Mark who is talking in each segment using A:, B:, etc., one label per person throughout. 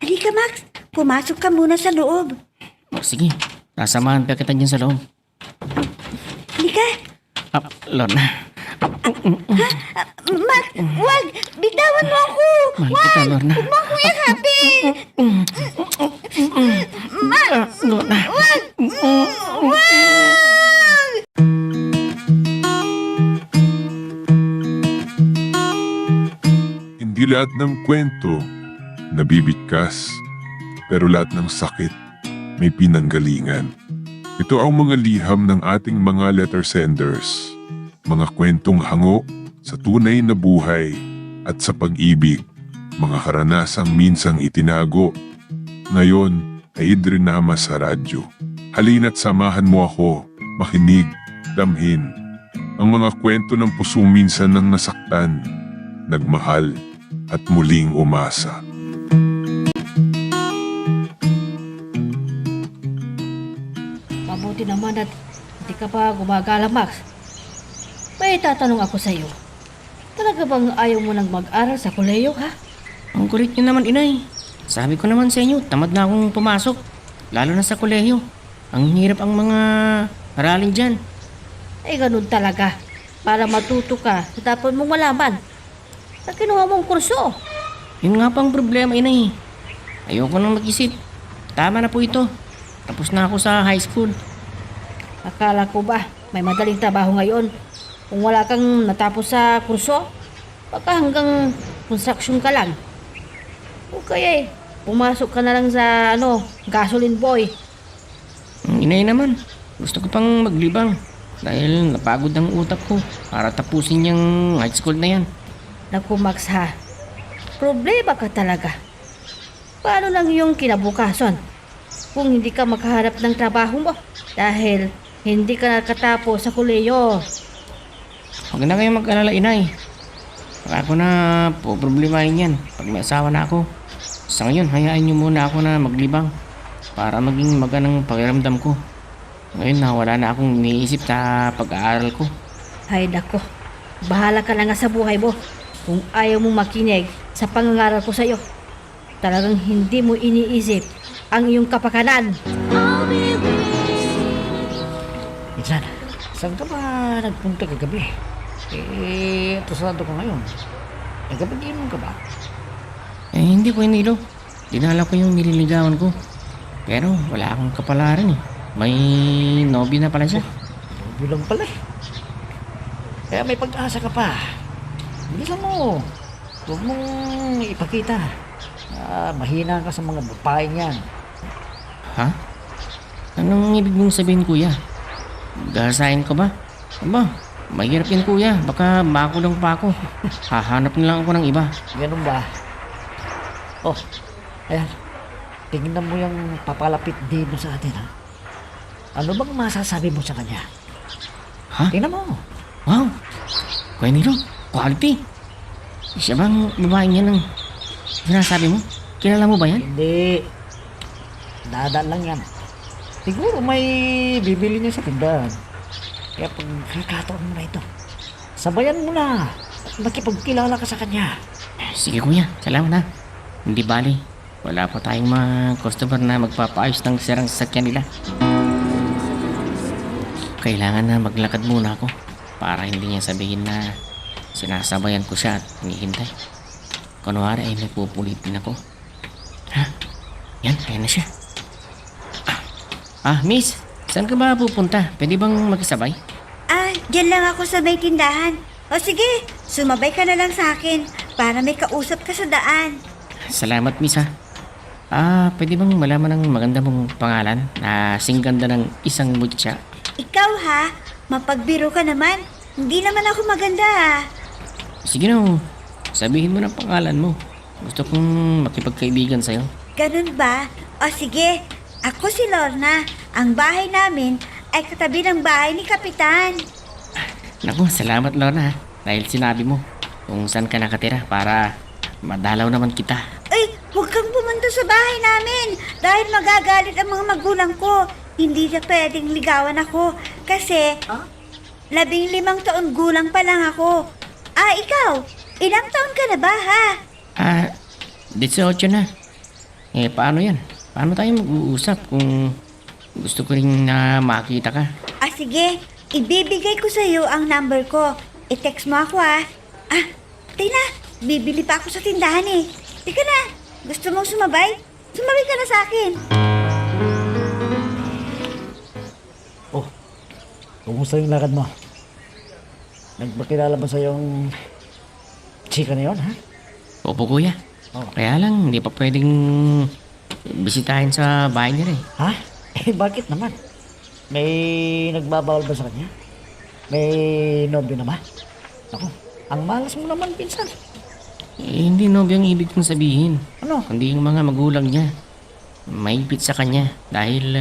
A: Halika, Max. Pumasok ka muna sa loob.
B: Sige, sasamahan pa kita dyan sa loob.
A: Halika.
B: Lorna.
A: Max, wag! Bitawan mo ako!
B: Mahal kita, Lorna.
A: Huwag mo akong yakapin! Max!
B: Lorna.
A: Wag!
C: Hindi lahat ng kwento nabibigkas, pero lahat ng sakit may pinanggalingan. Ito ang mga liham ng ating mga letter senders, mga kwentong hango sa tunay na buhay at sa pag-ibig, mga karanasang minsang itinago, ngayon ay idrinama sa radyo. Halina't samahan mo ako, makinig, damhin, ang mga kwento ng pusong minsan nang nasaktan, nagmahal, at muling umasa.
D: Mabuti naman at hindi ka pa gumagala, Max. May tatanong ako sa iyo. Talaga bang ayaw mo nang mag-aral sa kolehiyo, ha?
B: Ang kulit niyo naman, inay. Sabi ko naman sa inyo, tamad na akong pumasok. Lalo na sa kolehiyo. Ang hirap ang mga aralin dyan.
D: Eh, ganun talaga. Para matuto ka, dapat mong malaman. Sa kinuha mong kurso.
B: Yun nga pang problema, inay. Ayoko nang mag-isip. Tama na po ito. Tapos na ako sa high school.
D: Akala ko ba may madaling trabaho ngayon? Kung wala kang natapos sa kurso, baka hanggang construction ka lang. O kaya pumasok ka na lang sa gasoline boy.
B: Ang inay naman, gusto ko pang maglibang. Dahil napagod ang utak ko para tapusin yung high school na yan.
D: Naku, Max, ha? Problema ka talaga. Paano lang yung kinabukasan kung hindi ka makaharap ng trabaho mo dahil hindi ka nakatapos sa kolehiyo?
B: Huwag na kayo mag-alala, inay. Baka ako na po problemahin yan pag may asawa na ako. Sa ngayon, hayaan niyo muna ako na maglibang para maging maganang pakiramdam ko. Ngayon na wala na akong iniisip sa pag-aaral ko.
D: Hay nako, bahala ka na nga sa buhay mo kung ayaw mong makinig sa pangangaral ko sa'yo. Talagang hindi mo iniisip ang iyong kapakanan.
E: Minsan, saan ka ba nagpunta kagabi? Atrasado ka ngayon. Nagkapag-inom ka ba?
B: Hindi ko inilo. Dinala ko yung nililigawan ko. Pero wala akong kapalaran eh. May nobby na pala siya.
E: Bilang pala eh. Kaya may pag-asa ka pa. Bilisan mo. Huwag mong ipakita. Mahina ka sa mga babae niyan.
B: Ha? Anong ibig mong sabihin, kuya? Gasahin ko ba? Aba, mahirap yan, kuya. Baka makulong pa ako. Hahanap na lang ako ng iba.
E: Ganun ba? Oh, ayan. Tingnan mo yung papalapit din sa atin, ha? Ano bang masasabi mo sa kanya?
B: Ha?
E: Tingnan mo.
B: Wow! Kuya Nilo, quality. Siya bang babae niya ng sinasabi mo? Kilala mo ba yan?
E: Hindi. Dadaan lang yan. Siguro may bibili niya sa tindahan. Kaya pag kakataon mo na ito, sabayan mo na at makipagkilala ka sa kanya.
B: Sige kuya, salamat na. Hindi bali, wala pa tayong mga customer na magpapaayos ng sirang sasakyan nila. Kailangan na maglakad muna ako para hindi niya sabihin na sinasabayan ko siya at hinihintay. Kunwari ay nagpupulitin ako. Ha? Yan, ayan na siya. Miss, saan ka ba pupunta? Pwede bang magkasabay?
A: Diyan lang ako sa may tindahan. O sige, sumabay ka na lang sa akin para may kausap ka sa daan.
B: Salamat, miss ha. Pwede bang malaman ng maganda mong pangalan na singganda ng isang mutya?
A: Ikaw ha, mapagbiro ka naman. Hindi naman ako maganda ha.
B: Sige no, sabihin mo ng pangalan mo. Gusto kong makipagkaibigan sa'yo.
A: Ganun ba? O sige, ako si Lorna. Ang bahay namin ay katabi ng bahay ni Kapitan.
B: Naku, salamat Lorna ha. Dahil sinabi mo kung saan ka nakatira para madalaw naman kita.
A: Ay, huwag kang pumunta sa bahay namin dahil magagalit ang mga magulang ko. Hindi na pwedeng ligawan ako kasi 15 taon gulang pa lang ako. Ikaw, ilang taon ka na ba ha?
B: 18 na. Eh, paano yan? Paano tayo mag-uusap kung gusto ko rin na makita ka?
A: Ah, sige. Ibibigay ko sa'yo ang number ko. I-text mo ako, ah. Ah, Tina, bibili pa ako sa tindahan eh. Teka na, gusto mong sumabay? Sumabay ka na sa akin.
E: Oh, kumusta yung lakad mo? Nagpakilala ba sa yung chika na yun, ha?
B: Opo, kuya.
E: Oh.
B: Kaya lang, hindi pa pwedeng bisitahin sa bahay niya eh.
E: Ha? Eh, bakit naman? May nagbabawal ba sa kanya? May nobyo na ba? Ako, ang malas mo naman, pinsan.
B: Eh, hindi nobyo ang ibig kong sabihin.
E: Ano?
B: Kundi yung mga magulang niya. Maigpit sa kanya dahil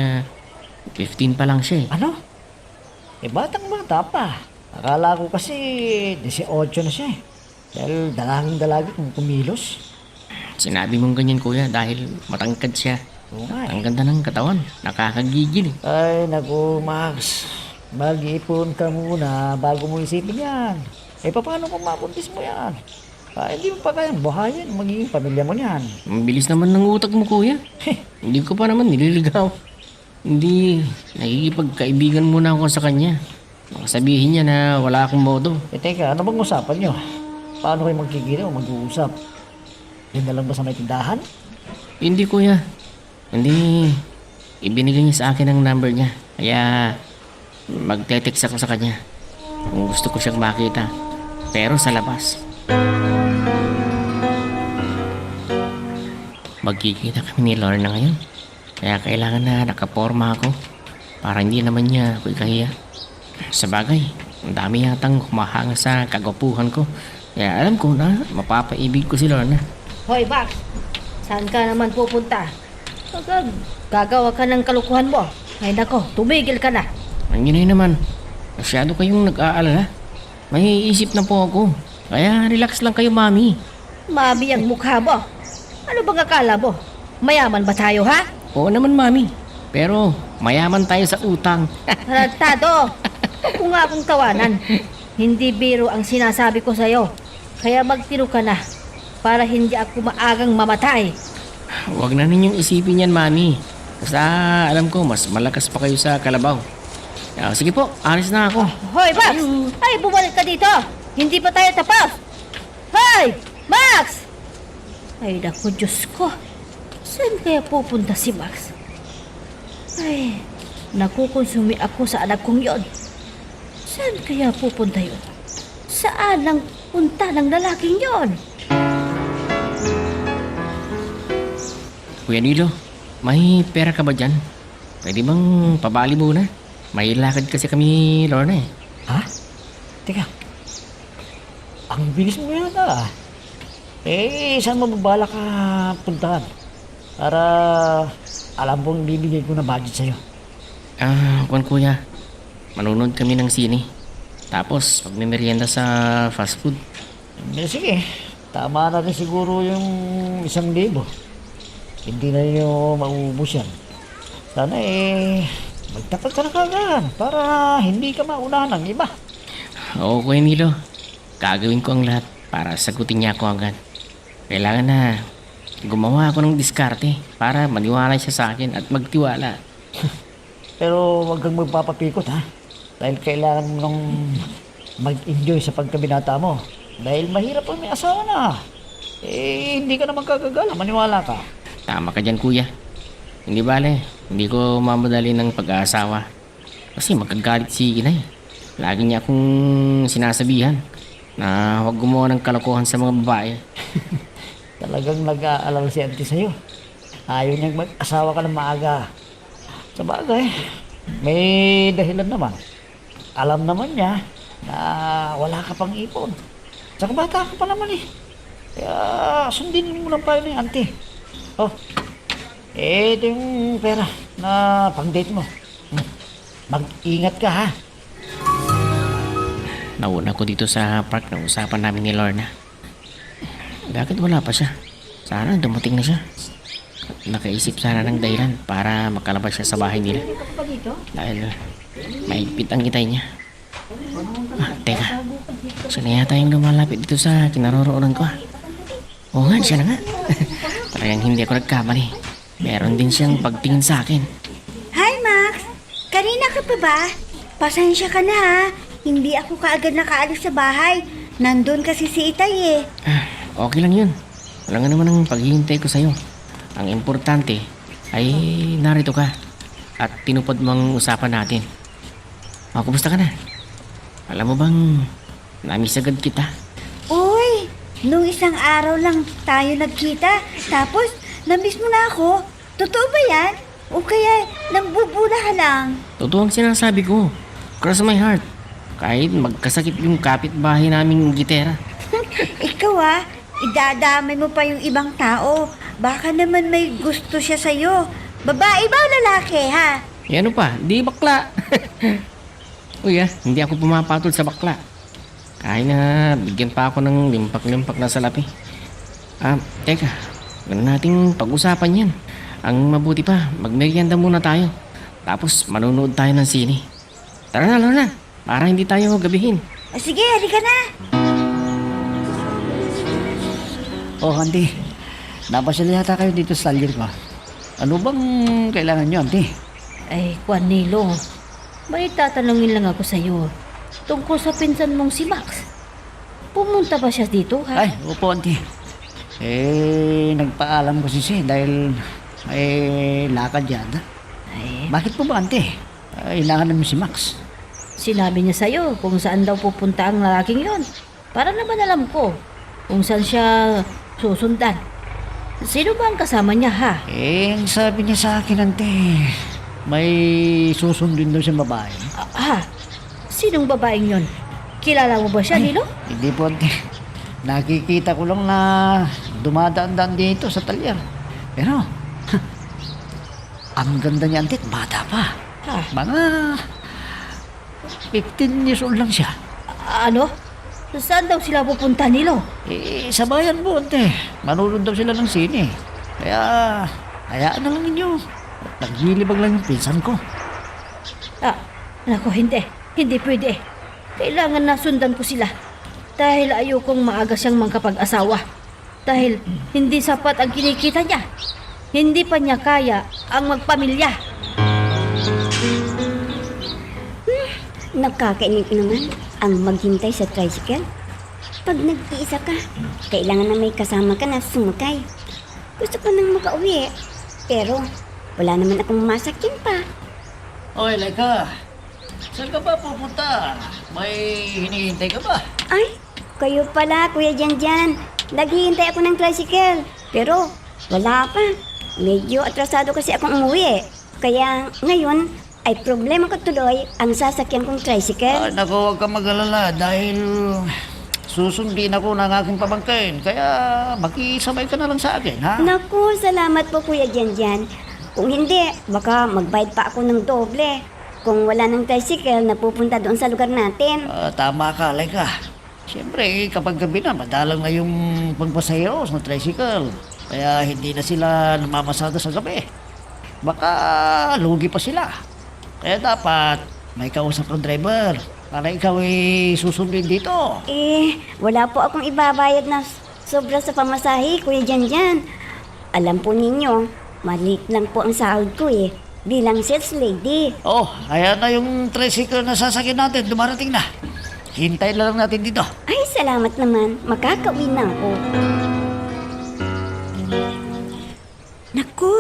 B: 15 pa lang siya eh.
E: Ano? Eh, batang bata pa. Akala ko kasi 18 na siya eh. Dahil dalaging-dalagi kung kumilos.
B: Sinabi mong ganyan kuya dahil matangkad siya.
E: Oo nga eh.
B: Ang ganda ng katawan. Nakakagigil eh.
E: Ay, naku, Max. Mag-ipon ka muna bago mo isipin yan. Eh, paano kung mabuntis mo yan? Hindi mo pa kayang buhayin, magiging pamilya mo niyan.
B: Mabilis naman ng utak mo kuya. Hindi ko pa naman nililigaw. Hindi, nakikipagkaibigan muna ako sa kanya. Baka sabihin niya na wala akong modo.
E: Eh, teka, ano bang usapan nyo? Paano kayo magkikita o mag-uusap? Yun na lang ba sa may tindahan?
B: Hindi kuya. Hindi, ibinigay niya sa akin ang number niya. Kaya magte-text ako sa kanya kung gusto ko siyang makita. Pero sa labas. Magkikita kami ni Lorna ngayon. Kaya kailangan na nakaporma ako para hindi naman niya ako ikahiya. Sa bagay, ang dami yatang humahanga sa kagwapuhan ko. Kaya alam ko na mapapaibig ko si Lorna.
D: Hoy, Max! Saan ka naman pupunta? Agad, gagawa ka ng kalukuhan mo. Ay nako, tumigil ka na.
B: Ang yun naman, masyado kayong nag-aalala. May isip na po ako. Kaya relax lang kayo, mami.
D: Mami ang mukha mo. Ano bang akala mo? Mayaman ba tayo, ha?
B: Oo naman, mami. Pero mayaman tayo sa utang.
D: Tarantado! Huwag mo nga akong tawanan. Hindi biro ang sinasabi ko sa'yo. Kaya magtino ka na para hindi ako maagang mamatay.
B: Huwag na ninyong isipin yan, mami. Basta alam ko, mas malakas pa kayo sa kalabaw. Sige po, alis na ako.
D: Hoy, Max! Ay, bumalik ka dito! Hindi pa tayo tapos! Hoy! Max! Ay, naku, Diyos ko. Saan kaya pupunta si Max? Ay, nakukonsumi ako sa anak kong yon. Saan kaya pupunta yun? Saan ang punta ng lalaking yon?
B: Kuya Nilo, may pera ka ba dyan? Pwede bang pabali muna? May lakad kasi kami, Lorna eh.
E: Ha? Teka. Ang bilis mo yata ah. Eh, saan mo babala ka puntahan? Para alam mong bibigay ko na budget sa'yo.
B: Kuwan kuya, manunod kami ng sine. Tapos, magmimerienda sa fast food.
E: Eh, sige, tama na rin siguro yung 1,000. Hindi na nyo mauubos yan. Sana magtapat ka na kagad para hindi ka maunahan ng iba.
B: Oo, Kuya Nilo. Gagawin ko ang lahat para sagutin niya ako agad. Kailangan na gumawa ako ng diskarte para maniwala siya sa akin at magtiwala.
E: Pero wag kang magpapapikot ha. Dahil kailangan mo nang mag-enjoy sa pagkabinata mo. Dahil mahirap pag may asawa na. Hindi ka naman kagagala. Maniwala ka.
B: Tama ka dyan, kuya. Hindi bale, hindi ko mamadali ng pag-aasawa. Kasi magkagalit si inay. Lagi niya akong sinasabihan na huwag gumawa ng kalokohan sa mga babae.
E: Talagang nag-aalala si auntie sa'yo. Ayaw niyang mag-asawa ka ng maaga. Sa bagay, may dahilan naman. Alam naman niya na wala ka pang ipon. Saka bata ka pa naman eh. Kaya sundin mo lang pa ni auntie. Oh, ito yung pera na pang-date mo. Mag-ingat ka ha.
B: Nauna ko dito sa park na usapan namin ni Lorna. Bakit wala pa siya? Sana dumating na siya. Nakaisip sana ng dahilan para makalabas siya sa bahay nila. Dahil maigpit ang itay niya. Teka. Siya na yata yung lumalapit dito sa kinaroroonan ko. Oo nga, siya na nga. Talagang hindi ako nagkamali. meron din siyang pagtingin sa akin.
A: Hi, Max! Kanina ka pa ba? Pasensya ka na ha. Hindi ako kaagad nakaalis sa bahay. Nandun kasi si Itay eh.
B: Okay lang yun. Wala nga naman ang paghihintay ko sa'yo. Ang importante ay narito ka at tinupad mo ang usapan natin. Kumusta ka na? Alam mo bang namiss agad kita?
A: Uy! Nung isang araw lang tayo nagkita. Tapos, namiss mo na ako. Totoo ba yan? O kaya, nambubula ka lang?
B: Totoo ang sinasabi ko. Cross my heart. Kahit magkasakit yung kapitbahay naming gitera.
A: Ikaw idadamay mo pa yung ibang tao. Baka naman may gusto siya sa'yo. Babae ba o lalaki, ha?
B: E ano pa, di bakla. Uy hindi ako pumapatol sa bakla. Kahit na bigyan pa ako ng limpak-limpak na salapi. Teka, ganun nating pag-usapan yan. Ang mabuti pa, magmerienda muna tayo. Tapos manunood tayo ng sine. Tara na, Lorna, para hindi tayo gabihin.
A: O sige, halika na.
E: Oh, auntie. Napasya yata kayo dito sa talyer ko. Ano bang kailangan nyo, auntie?
D: Ay, Juan Nilo, may tatanungin lang ako sa'yo. Tungkol sa pinsan mong si Max. Pumunta ba siya dito, ha?
E: Ay, opo, auntie. Nagpaalam ko siya dahil may lakad yata.
D: Ay,
E: Bakit po ba, auntie? Kailangan namin si Max.
D: sinabi niya sa'yo kung saan daw pupunta ang lalaking yon. Para naman alam ko kung saan siya susundan. Sino ba ang kasama niya, ha?
E: Ang sabi niya sa akin, auntie, may susundin daw siyang babae.
D: Sinong babaeng yon? Kilala mo ba siya, Nilo?
E: Hindi po, auntie. Nakikita ko lang na dumadaan-daan dito sa talyer. Pero, ang ganda niya, auntie, bata pa. Mga 15 years old lang siya.
D: Ano? Saan daw sila pupunta, Nilo?
E: Sa bayan po, ante. Manunod daw sila ng sine. Kaya, hayaan na lang ninyo. Naglilibag lang yung pinsan ko.
D: Nako, hindi. Hindi pwede. Kailangan na sundan ko sila. Dahil ayokong maaga siyang magkapag-asawa. Dahil hindi sapat ang kinikita niya. Hindi pa niya kaya ang magpamilya.
F: Nakakainig naman ang maghintay sa tricycle. Pag nag-iisa ka, kailangan na may kasama ka na sumakay. Gusto ko nang makauwi, pero wala naman akong masakyan pa.
E: Oy, Laika. Saan ka ba pupunta? May hinihintay ka ba?
F: Ay, kayo pala, Kuya Janjan. Naghihintay ako ng tricycle, pero wala pa. Medyo atrasado kasi akong umuwi. Kaya ngayon, ay problema ko tuloy ang sasakyan kong tricycle.
E: Naku, huwag kang mag-alala dahil susundin ako ng aking pamangkin. Kaya makisabay ka na lang sa akin, ha?
F: Naku, salamat po Kuya Janjan. Kung hindi, baka magbayad pa ako ng doble. Kung wala ng tricycle na pupunta doon sa lugar natin.
E: Tama ka, Laika. Siyempre, kapag gabi na, madalang na yung pagpasahero sa tricycle. Kaya hindi na sila namamasada sa gabi. Baka lugi pa sila. Kaya dapat may kausap ng driver para ikaw ay susundin dito.
F: Wala po akong ibabayad na sobra sa pamasahe, Kuya Janjan. Alam po ninyo, maliit lang po ang sahod ko bilang sales lady.
E: Oh, ayan na yung tricycle na sasakyan natin. Dumarating na. Hintay lang natin dito.
F: Ay, salamat naman. Makakauwi na ako.
A: Naku,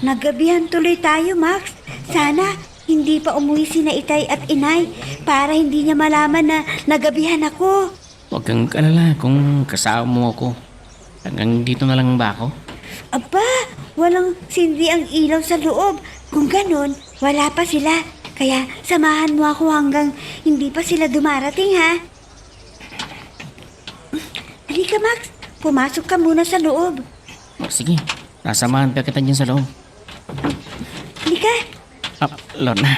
A: naggabihan tuloy tayo, Max. Sana hindi pa umuwi sina Itay at Inay para hindi niya malaman na nagabihan ako.
B: Huwag kang kalala kung kasama mo ako. Hanggang dito na lang ba ako?
A: Aba, walang sindi ang ilaw sa loob. Kung ganun, wala pa sila. Kaya samahan mo ako hanggang hindi pa sila dumarating, ha? Halika, Max. Pumasok ka muna sa loob.
B: Sige, nasamahan pa kita dyan sa loob.
A: Halika.
B: Lorna.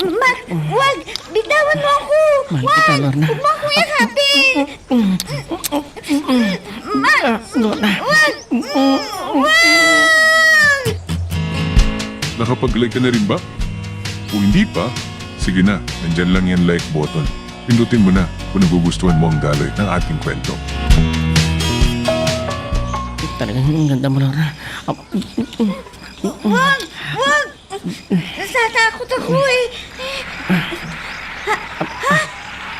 A: Max, wag! Bitawan mo ako!
B: Mahal kita, Lorna.
A: Huwag mo akong yakapin! Max!
B: Lorna.
A: Wag!
C: Nakapag-like ka na rin ba? Kung hindi pa, sige na, nandyan lang yan like button. Pindutin mo na kung nagugustuhan mo ang daloy ng ating kwento.
B: Talagang ang ganda mo, Lorna.
A: Wag! Wag! Natatakot ako eh. Ha?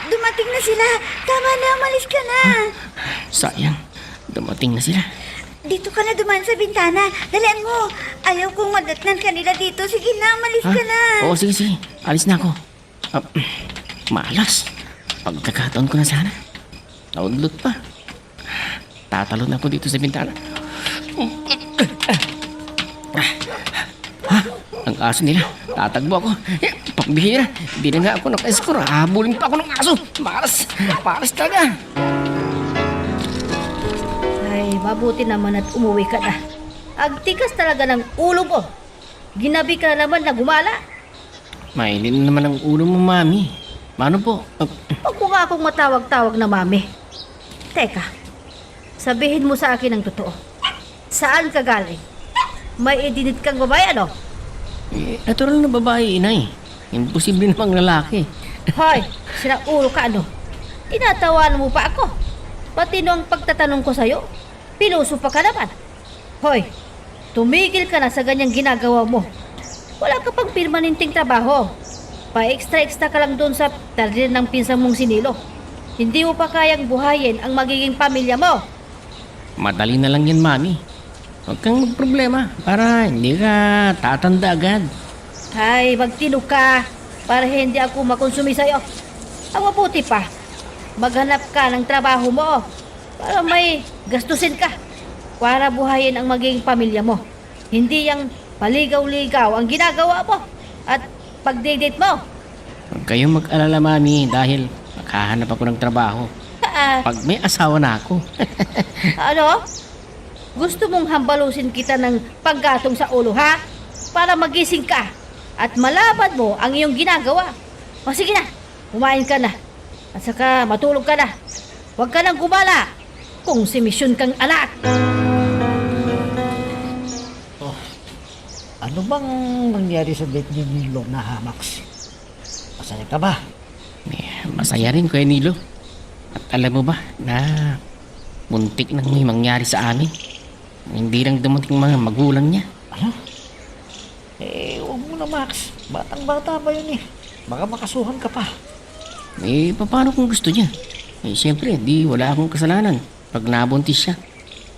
A: Dumating na sila. Tama na, umalis ka na.
B: Sayang, dumating na sila.
A: Dito ka na dumaan sa bintana. Dalian mo. Ayaw kong madatnan ka nila dito. Sige na, umalis ka na.
B: Oo, sige, sige. Alis na ako. Malas. Pagkakataon ko na sana. Naudlot pa. Tatalon ako dito sa bintana. Ang aso nila. Tatagbo ako. Pagbihira. Hindi na nga ako naka-score. Habulin pa ako ng aso. Malas. Malas talaga.
D: Ay, mabuti naman at umuwi ka na. Agtikas talaga ng ulo mo. Ginabi ka naman na gumala.
B: Mailin naman ang ulo mo, Mami. Paano po?
D: Huwag mo nga akong matawag-tawag na mami. Teka, sabihin mo sa akin ang totoo. Saan ka galing? May idinit kang babae, ano?
B: Natural na babae, inay. Imposible namang lalaki.
D: Hoy, sinang ulo ka, ano? Tinatawanan mo pa ako. Pati nung pagtatanong ko sa'yo, pinuso pa ka naman. Hoy, tumigil ka na sa ganyang ginagawa mo. Wala ka pang permanenteng trabaho. Pa-extra-extra ka lang doon sa talir ng pinsang mong sinilo. Hindi mo pa kayang buhayin ang magiging pamilya mo.
B: Madali na lang yan, Mami. Huwag kang magproblema para hindi ka tatanda agad.
D: Ay, magtinog ka para hindi ako makonsumi sa'yo. Ang mabuti pa, maghanap ka ng trabaho mo para may gastusin ka para buhayin ang magiging pamilya mo. Hindi yung paligaw-ligaw ang ginagawa mo at pag-date mo.
B: Huwag kayong mag-alala, Mami, dahil makahanap ako ng trabaho. Pag may asawa na ako.
D: Ano? Gusto mong hambalusin kita ng panggatong sa ulo, ha? Para magising ka at malaman mo ang iyong ginagawa. O sige na, kumain ka na. At saka matulog ka na. Huwag ka nang gumala kung si misyon kang anak.
E: Ano bang nangyari sa date niyo ni Lorna, ha, Max? Masaya ka ba?
B: Masaya rin, Kuya Nilo. At alam mo ba na muntik nang may mangyari sa amin? Hindi lang dumating mga magulang niya.
E: Ano? Huwag mo na, Max. Batang-bata pa yun eh. Baka makasuhan ka pa.
B: Paano kung gusto niya? Siyempre, wala akong kasalanan pag nabuntis siya.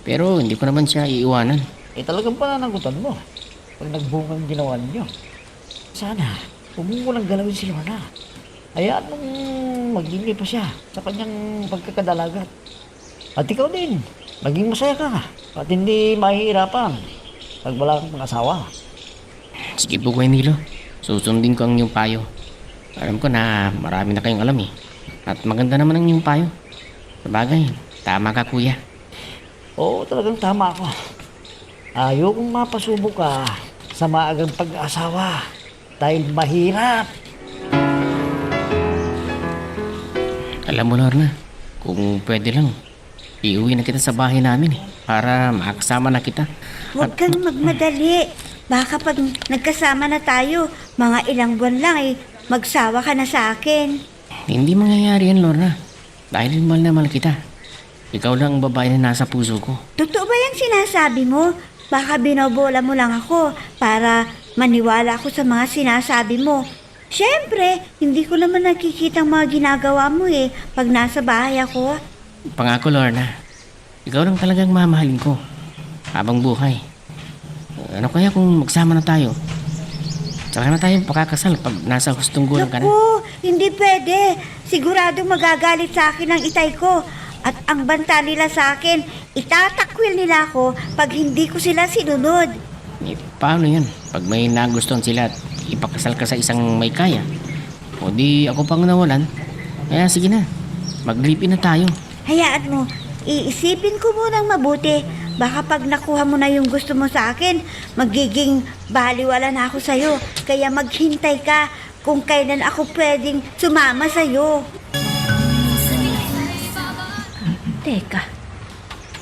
B: Pero hindi ko naman siya iiwanan.
E: Talagang pananagutan mo. Pag nagbungang ginawa ninyo. Sana, huwag mo lang galawin si Lorna. Hayaan mong maging pa siya sa kanyang pagkakadalagat. At ikaw din, maging masaya ka at hindi mahihirapan pag wala kang asawa.
B: Sige po, Kuya Nilo. Susundin ko ang iyong payo. Alam ko na marami na kayong alam eh. At maganda naman ang iyong payo. Sabagay, tama ka, Kuya.
E: Oo, talagang tama ako. Ayokong mapasubok ka sa maagang pag-asawa dahil mahirap.
B: Alam mo, Lorna, kung pwede lang, iuwi na kita sa bahay namin para makasama na kita.
A: Huwag kang magmadali. Baka pag nagkasama na tayo, mga ilang buwan lang magsawa ka na sa akin.
B: Hindi mangyayari yan, Lorna. Dahil mahal na mahal kita. Ikaw lang ang babae na nasa puso ko.
A: Totoo ba yung sinasabi mo? Baka binobola mo lang ako para maniwala ako sa mga sinasabi mo. Siyempre, hindi ko naman nakikita ang mga ginagawa mo pag nasa bahay ako.
B: Pangako, Lorna. Ikaw lang talagang mamahalin ko habang buhay. Ano kaya kung magsama na tayo? Tsaka na tayo pakakasal pag nasa hustong gulang ka na.
A: Naku, hindi pwede. Sigurado magagalit sa akin ang itay ko. At ang banta nila sa akin, itatakwil nila ako pag hindi ko sila sinunod.
B: Paano yan? Pag may nagustuhan sila at ipakasal ka sa isang may kaya. O di ako pang nawalan. Kaya sige na, maglipin na tayo.
A: Hayaan mo, iisipin ko munang mabuti. Baka pag nakuha mo na yung gusto mo sa akin, magiging baliwala na ako sa'yo. Kaya maghintay ka kung kailan ako pwedeng sumama sa'yo.
D: Teka,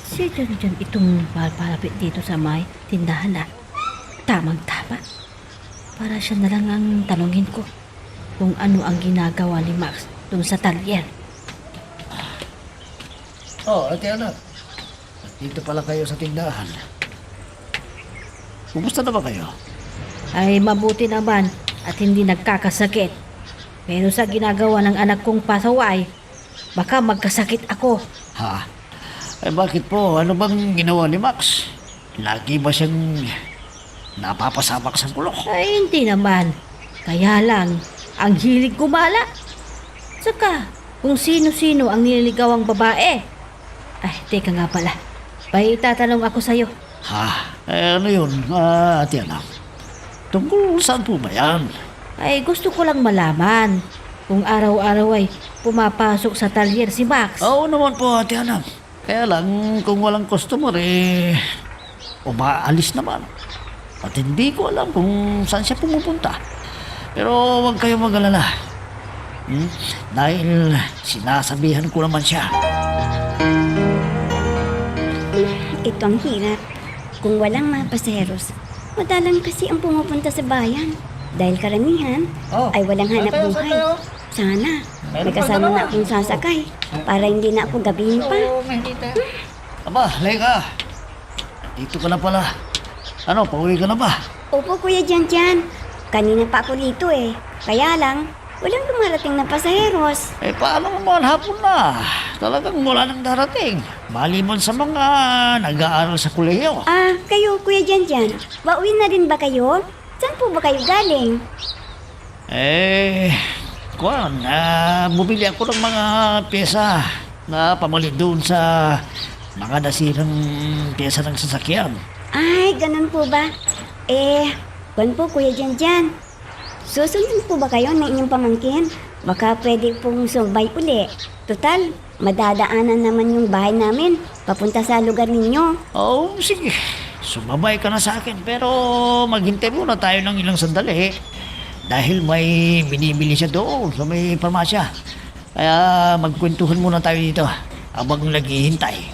D: sino dyan itong palapit dito sa may tindahan na? Tamang-tama. Para siya na lang ang tanungin ko kung ano ang ginagawa ni Max doon sa talyer.
E: Ate anak. dito pala kayo sa tindahan. Kumusta na ba kayo?
D: Ay mabuti naman at hindi nagkakasakit. Pero sa ginagawa ng anak kong pasaway, baka magkasakit ako.
E: Ha? Ay bakit po? Ano bang ginawa ni Max? Lagi ba siyang napapasamak sa bulok?
D: Ay hindi naman. Kaya lang, ang hilig gumala. Saka, kung sino-sino ang nililigaw ang babae. Ay, teka nga pala. May itatanong ako sa'yo.
E: Ha? Ano yun, ate anak? Tungkol saan po ba yan?
D: Ay, gusto ko lang malaman kung araw-araw ay pumapasok sa talyer si Max.
E: Oo naman po, ate anak. Kaya lang, kung walang customer, umaalis naman. At hindi ko alam kung saan siya pumupunta. Pero huwag kayong mag-alala. Dahil sinasabihan ko naman siya.
F: Ito ang hirap. Kung walang mga paseros, madalang kasi ang pumupunta sa bayan. Dahil karamihan ay walang hanap buhay. Sana, may kasama na akong sasakay para hindi na ako gabihin pa.
E: Aba, Leka. Dito ka na pala. Ano, pauwi ka na ba?
F: Opo, Kuya Janjan. Kanina pa ako dito eh. Kaya lang, walang dumarating na pasaheros.
E: Paano naman hapon na? Talagang wala nang darating. Maliban sa mga nag-aaral sa kolehiyo.
F: Kayo, Kuya Janjan, pauwi na rin ba kayo? Saan po ba kayo galing?
E: Bumili ako ng mga pyesa na pamali doon sa mga nasirang pyesa ng sasakyan.
F: Ay, ganun po ba? Po, Kuya Janjan. Susunod po ba kayo ng inyong pamangkin? Baka pwede pong sumbay uli. Total, madadaanan naman yung bahay namin papunta sa lugar ninyo.
E: Oh, sige. Sumabay ka na sa akin pero maghintay muna tayo ng ilang sandali. Dahil may binibili siya doon sa may parmasya. Kaya magkwentuhan muna tayo dito habang naghihintay.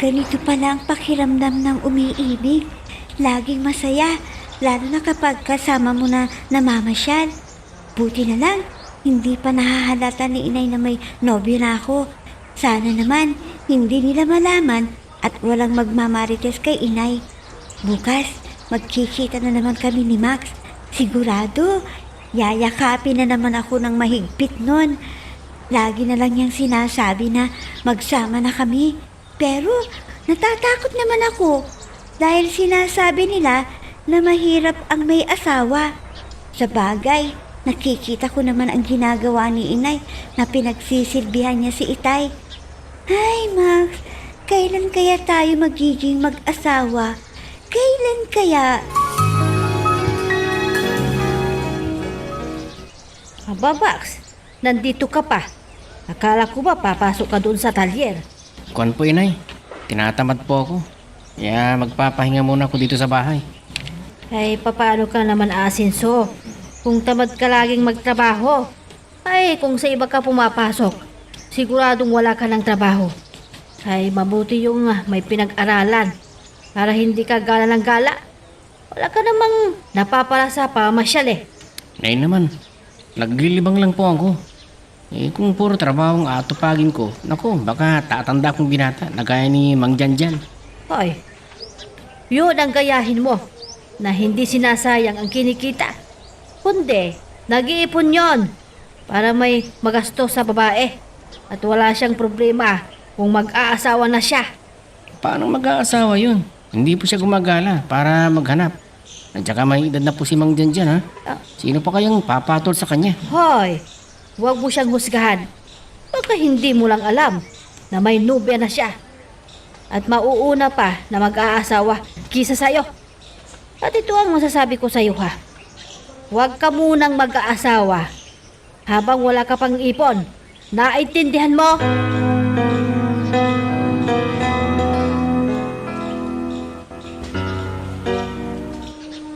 A: Ganito pala ang pakiramdam ng umiibig. Laging masaya, lalo na kapag kasama mo na namamasyal. Buti na lang, hindi pa nahahalata ni inay na may nobyo na ako. Sana naman, hindi nila malaman at walang magmamarites kay inay. Bukas, magkikita na naman kami ni Max. Sigurado, yayakapin na naman ako ng mahigpit nun. Lagi na lang niyang sinasabi na magsama na kami. Pero natatakot naman ako dahil sinasabi nila na mahirap ang may asawa. Sa bagay, nakikita ko naman ang ginagawa ni inay na pinagsisilbihan niya si itay. Ay Max, kailan kaya tayo magiging mag-asawa? Kailan kaya?
D: Aba Max, nandito ka pa. Akala ko ba papasok ka doon sa talyer?
B: Kuwan po inay, tinatamad po ako. Kaya magpapahinga muna ako dito sa bahay.
D: Ay, papaano ka naman aasinso? Kung tamad ka laging magtrabaho. Ay, kung sa iba ka pumapasok, siguradong wala ka ng trabaho. Ay, mabuti yung may pinag-aralan para hindi ka gala ng gala. Wala ka namang napapala sa pamasyal eh.
B: Nay naman, naglilibang lang po ako. Kung puro trabaho ang atupagin ko, naku, baka tatanda kong binata na gaya ni Mang Janjan.
D: Hoy, yun ang gayahin mo na hindi sinasayang ang kinikita. Kundi, nag-iipon yon para may magasto sa babae at wala siyang problema kung mag-aasawa na siya.
B: Paano mag-aasawa yun? Hindi po siya gumagala para maghanap. At saka may edad na po si Mang Janjan ha. Sino pa kayang papatol sa kanya?
D: Hoy, huwag mo siyang husgahan. Baka hindi mo lang alam na may nubya na siya. At mauuna pa na mag-aasawa kisa sa'yo. At ito ang masasabi ko sa'yo ha. Huwag ka munang mag-aasawa habang wala ka pang ipon. Naintindihan mo?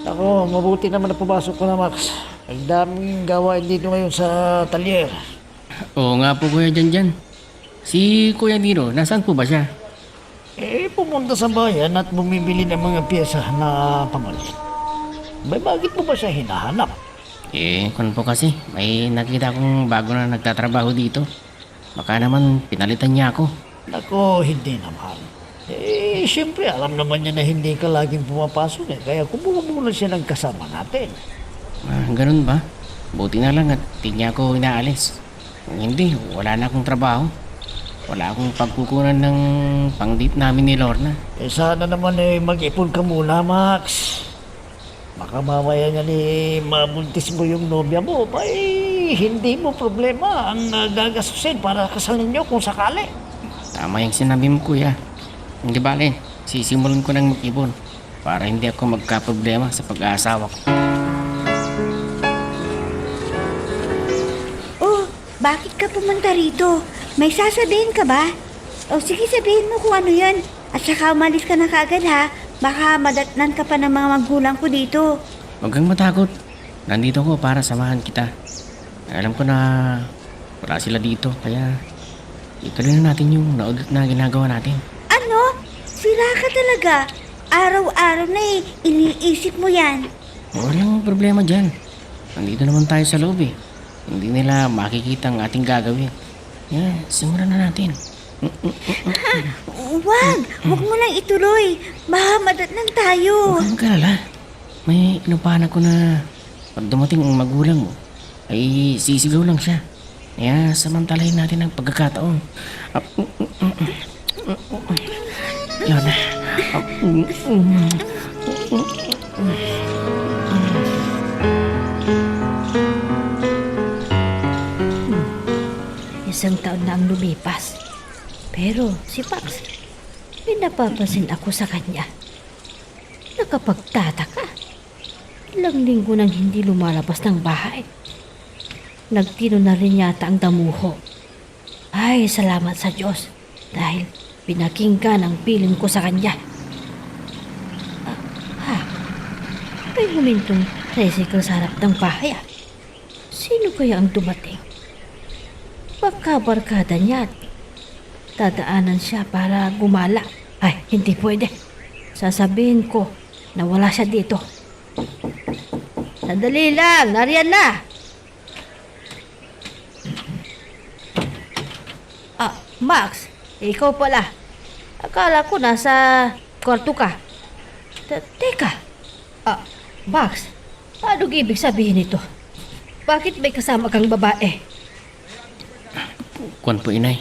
E: Ako, mabuti naman na pumasok ko na, Max. Ang daming gawain dito ngayon sa talyer.
B: Oo nga po Kuya Janjan. Si Kuya Dino, nasaan po ba siya?
E: Pumunta sa bayan at bumibili ng mga pyesa na pamalit. Bakit mo ba siya hinahanap?
B: Kung po kasi, may nakita kong bago na nagtatrabaho dito. Baka naman pinalitan niya ako.
E: Nako, hindi naman. Siyempre, alam naman niya na hindi ka laging pumapasok eh. Kaya kumuha muna siya ng kasama natin.
B: Ganun ba? Buti na lang at di niya ako inaalis. Kung hindi, wala na akong trabaho. Wala akong pagkukunan ng pang-date namin ni Lorna.
E: Sana naman mag-ipon ka muna, Max. Baka mamaya niya mabuntis mo yung nobya mo. Hindi mo problema ang gagastusin para kasalin niyo kung sakali.
B: Tama yung sinabi mo, kuya. Hindi bale, sisimulan ko ng mag-ipon para hindi ako magka-problema sa pag-aasawa ko.
A: Oh, bakit ka pumunta rito? May sasabihin ka ba? O sige, sabihin mo kung ano yan. At saka umalis ka na kaagad ha. Baka madatnan ka pa ng mga magulang ko dito.
B: Huwag kang matakot. Nandito ko para samahan kita. Alam ko na wala sila dito, kaya ituloy na natin yung naudot na ginagawa natin.
A: Ano? Sira ka talaga. Araw-araw na iniisip mo yan.
B: Walang problema dyan. Nandito naman tayo sa loob eh. Hindi nila makikita ang ating gagawin. Simulan na natin.
A: Huwag mo lang ituloy. Baka madatnan tayo.
B: Huwag kang mag-alala. May inupahan ako na pag dumating ang magulang mo, ay sisigaw lang siya. Kaya samantalahin natin ang pagkakataon. Lorna.
D: Isang taon na ang lumipas. Pero si Pax, may napapansin ako sa kanya. Nakapagtataka. Ilang linggo nang hindi lumalabas ng bahay. Nagtino na rin yata ang damuho. Ay, salamat sa Diyos dahil pinakinggan ang piling ko sa kanya. May humintong tricycle sa harap ng bahay. Sino kaya ang dumating? Baka barkada niya. Dadaanan siya para gumala. Ay, hindi pwede. Sasabihin ko na wala siya dito. Sandali lang, nariyan na. Max, ikaw pala. Akala ko nasa kwarto ka. Teka. Max, anong ibig sabihin nito? Bakit may kasama kang babae?
B: Kuwan po, inay.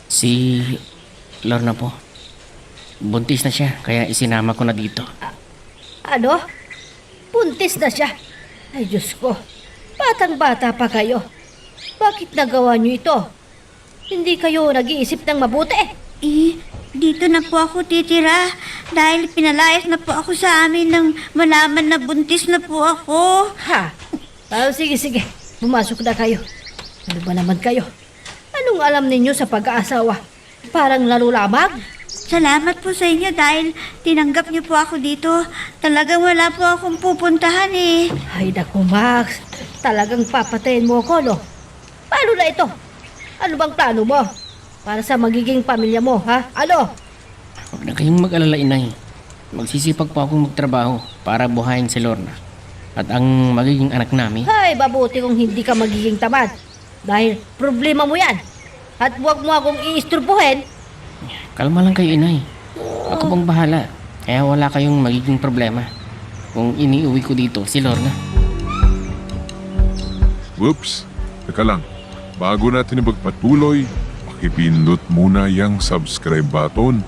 B: Si Lorna po. Buntis na siya, kaya isinama ko na dito.
D: Ano? Buntis na siya? Ay, Diyos ko. Batang-bata pa kayo. Bakit nagawa niyo ito? Hindi kayo nag-iisip ng mabuti?
A: Dito na po ako titira dahil pinalayas na po ako sa amin nang malaman na buntis na po ako.
D: Sige. Pumasok na kayo. Ano ba naman kayo? Anong alam ninyo sa pag-aasawa? Parang laro lamang?
A: Salamat po sa inyo dahil tinanggap niyo po ako dito. Talagang wala po akong pupuntahan eh.
D: Ay, naku, Max. Talagang papatayin mo ako, no? Paano na ito? Ano bang plano mo? Para sa magiging pamilya mo, ha? Ano?
B: Huwag na kayong mag-alala, inay. Magsisipag po akong magtrabaho para buhayin si Lorna at ang magiging anak namin.
D: Ay, babuti kung hindi ka magiging tamad. Dahil problema mo yan. At huwag mo akong iisturbuhin.
B: Kalma lang kayo, inay. Ako pong bahala. Kaya wala kayong magiging problema kung iniuwi ko dito si Lorna.
C: Whoops! Teka lang. Bago natin ipagpatuloy, pakipindot muna yung subscribe button.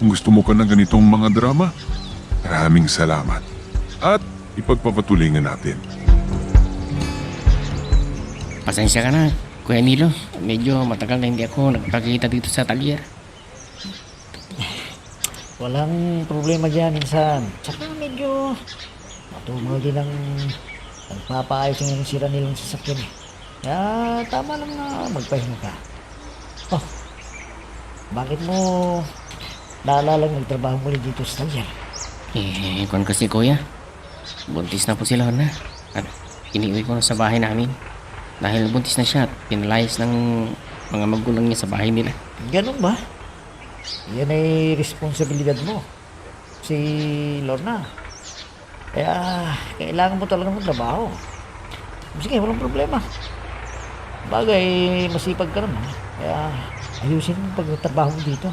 C: Kung gusto mo ka ng ganitong mga drama, maraming salamat. At ipagpapatuloy nga natin.
B: Pasensya ka na, Kuya Nilo. Medyo matagal na hindi ako nagpakita dito sa talyer.
E: Walang problema dyan, insan. Tsaka medyo matumal din ang nagpapaayos yung sira nilang sasakyan eh. Kaya tama lang na magpahinga ka. Oh, bakit mo naalalang nagtrabaho muli dito sa talyer?
B: Kung kasi kuya, buntis na po si Lorna at iniuwi ko na sa bahay namin dahil buntis na siya at pinalayas ng mga magulang niya sa bahay nila.
E: Ganun ba? Yan ay responsibilidad mo. Si Lorna. Kaya kailangan mo talaga magtrabaho. Sige, walang problema. Bagay, masipag ka naman. Kaya ayusin mo pagtatrabaho mo dito.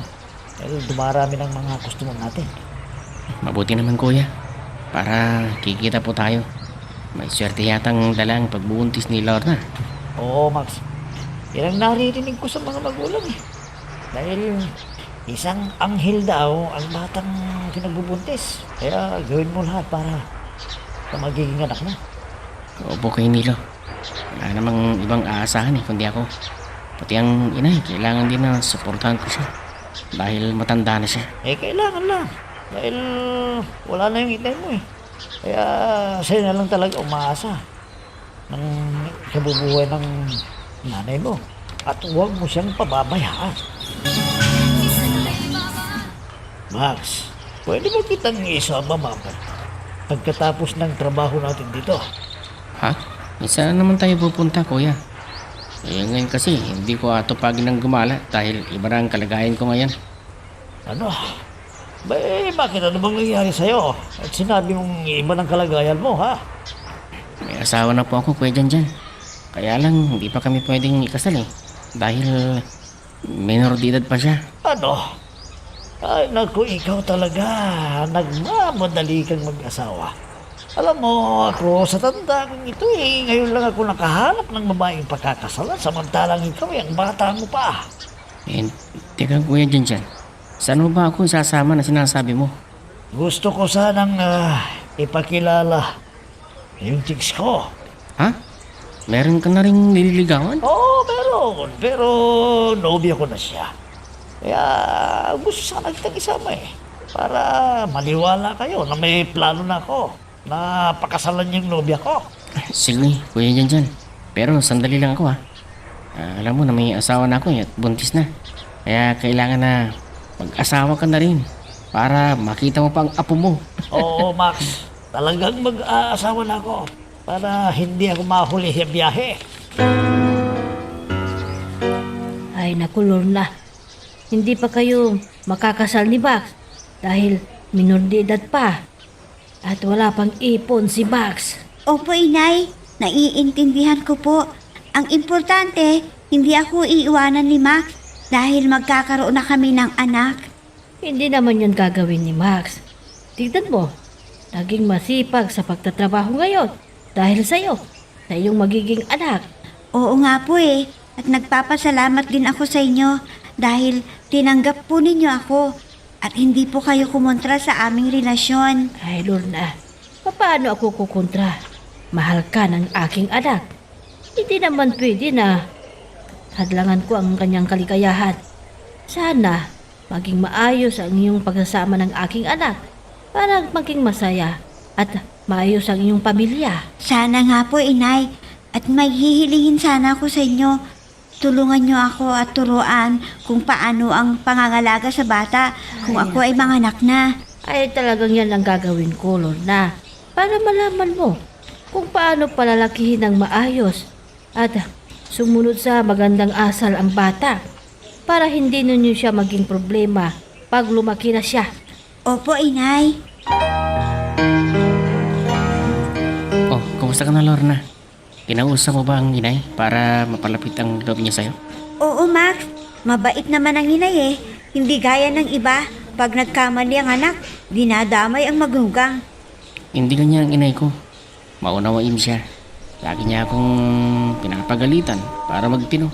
E: Dahil dumarami ng mga customer natin.
B: Mabuti naman kuya. Para kikita po tayo. May swerte yatang dalang pagbubuntis ni Lorna.
E: Oo, Max. Yan ang naririnig ko sa mga magulang eh. Dahil isang anghel daw ang batang pinagbubuntis. Kaya gawin mo lahat para sa magiging anak mo.
B: Opo kay Nilo. Wala namang ibang aasahan kundi ako. Pati ang inay, kailangan din na suportahan ko siya. Dahil matanda na siya.
E: Eh, kailangan lang. Dahil wala na yung itay mo eh. Kaya sa'yo na lang talaga umaasa ng kabubuhay ng nanay mo. At huwag mo siyang pababayaan. Max, pwede ba kitang isama mo pagkatapos ng trabaho natin dito?
B: Ha? Saan naman tayo pupunta kuya? Eh ngayon kasi hindi ko atupagin ng gumala dahil iba na ang kalagayan ko ngayon.
E: Ano? Bakit ano bang nangyari sa'yo? At sinabi mong iba ng kalagayan mo, ha?
B: May asawa na po ako kuya Janjan. Kaya lang hindi pa kami pwedeng ikasal dahil minor de edad pa siya.
E: Ano? Ay, naku, ikaw talaga. Nagmamadali kang mag-asawa. Alam mo, ako sa tanda kong ito ngayon lang ako nakahanap ng babaeng pagkakasalan samantalang ikaw ang bata mo pa.
B: Eh, teka kuya Janjan. Saan mo ba ako sasama na sinasabi mo?
E: Gusto ko sanang ipakilala yung chicks ko.
B: Ha? Meron ka na rin nililigawan?
E: Oo, meron. Pero nobya ko na siya. Kaya gusto sana kitang isama para maliwala kayo na may plano na ako na pakasalan yung nobya ko.
B: Sige kuya Janjan. Pero sandali lang ako alam mo na may asawa na ako at buntis na. Kaya kailangan na mag-asawa ka na rin para makita mo pang apo mo.
E: Oo, Max. Talagang mag-aasawa na ako para hindi ako mahuli sa biyahe.
D: Ay naku Lorna, hindi pa kayo makakasal ni Max dahil minor de edad pa at wala pang ipon si Max.
A: Opo, inay. Naiintindihan ko po. Ang importante, hindi ako iiwanan ni Max dahil magkakaroon na kami ng anak.
D: Hindi naman yan gagawin ni Max. Tignan mo, naging masipag sa pagtatrabaho ngayon dahil sa'yo, sa iyong magiging anak.
A: Oo nga po at nagpapasalamat din ako sa inyo dahil tinanggap po ninyo ako at hindi po kayo kumontra sa aming relasyon.
D: Ay Lorna, paano ako kukontra? Mahal ka ng aking anak. Hindi naman pwede na hadlangan ko ang kanyang kaligayahan. Sana maging maayos ang iyong pagsasama ng aking anak para maging masaya at maayos ang iyong pamilya.
A: Sana nga po, inay. At may hihilingin sana ako sa inyo. Tulungan niyo ako at turuan kung paano ang pangangalaga sa bata kung ako ay manganak na.
D: Ay talagang yan ang gagawin ko, Lorna. Para malaman mo kung paano palalakihin ng maayos at sumunod sa magandang asal ang bata para hindi ninyo siya maging problema pag lumaki na siya.
A: Opo, inay.
B: Oh, kumusta ka na Lorna? Kinausap mo ba ang inay para mapalapit ang loob niya sa'yo?
A: Oo, Max. Mabait naman ang inay Hindi gaya ng iba. Pag nagkamali ang anak, dinadamay ang magugang.
B: Hindi ganyan ang inay ko. Maunawain siya. Lagi niya akong pinapagalitan para magtino.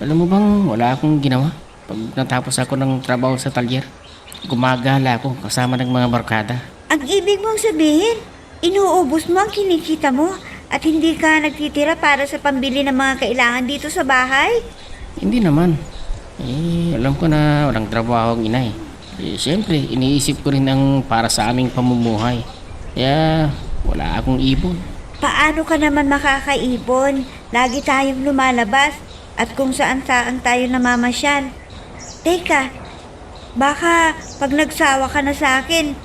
B: Alam mo bang wala akong ginawa? Pag natapos ako ng trabaho sa talyer, gumagala ako kasama ng mga barkada.
A: Ang ibig mong sabihin, inuubos mo ang kinikita mo at hindi ka nagtitira para sa pambili ng mga kailangan dito sa bahay?
B: Hindi naman. Alam ko na walang trabaho ang inay. Siyempre, iniisip ko rin ang para sa aming pamumuhay. Kaya wala akong ipon.
A: Paano ka naman makakaipon? Lagi tayong lumalabas at kung saan tayo namamasyal. Teka, baka pag nagsawa ka na sa akin,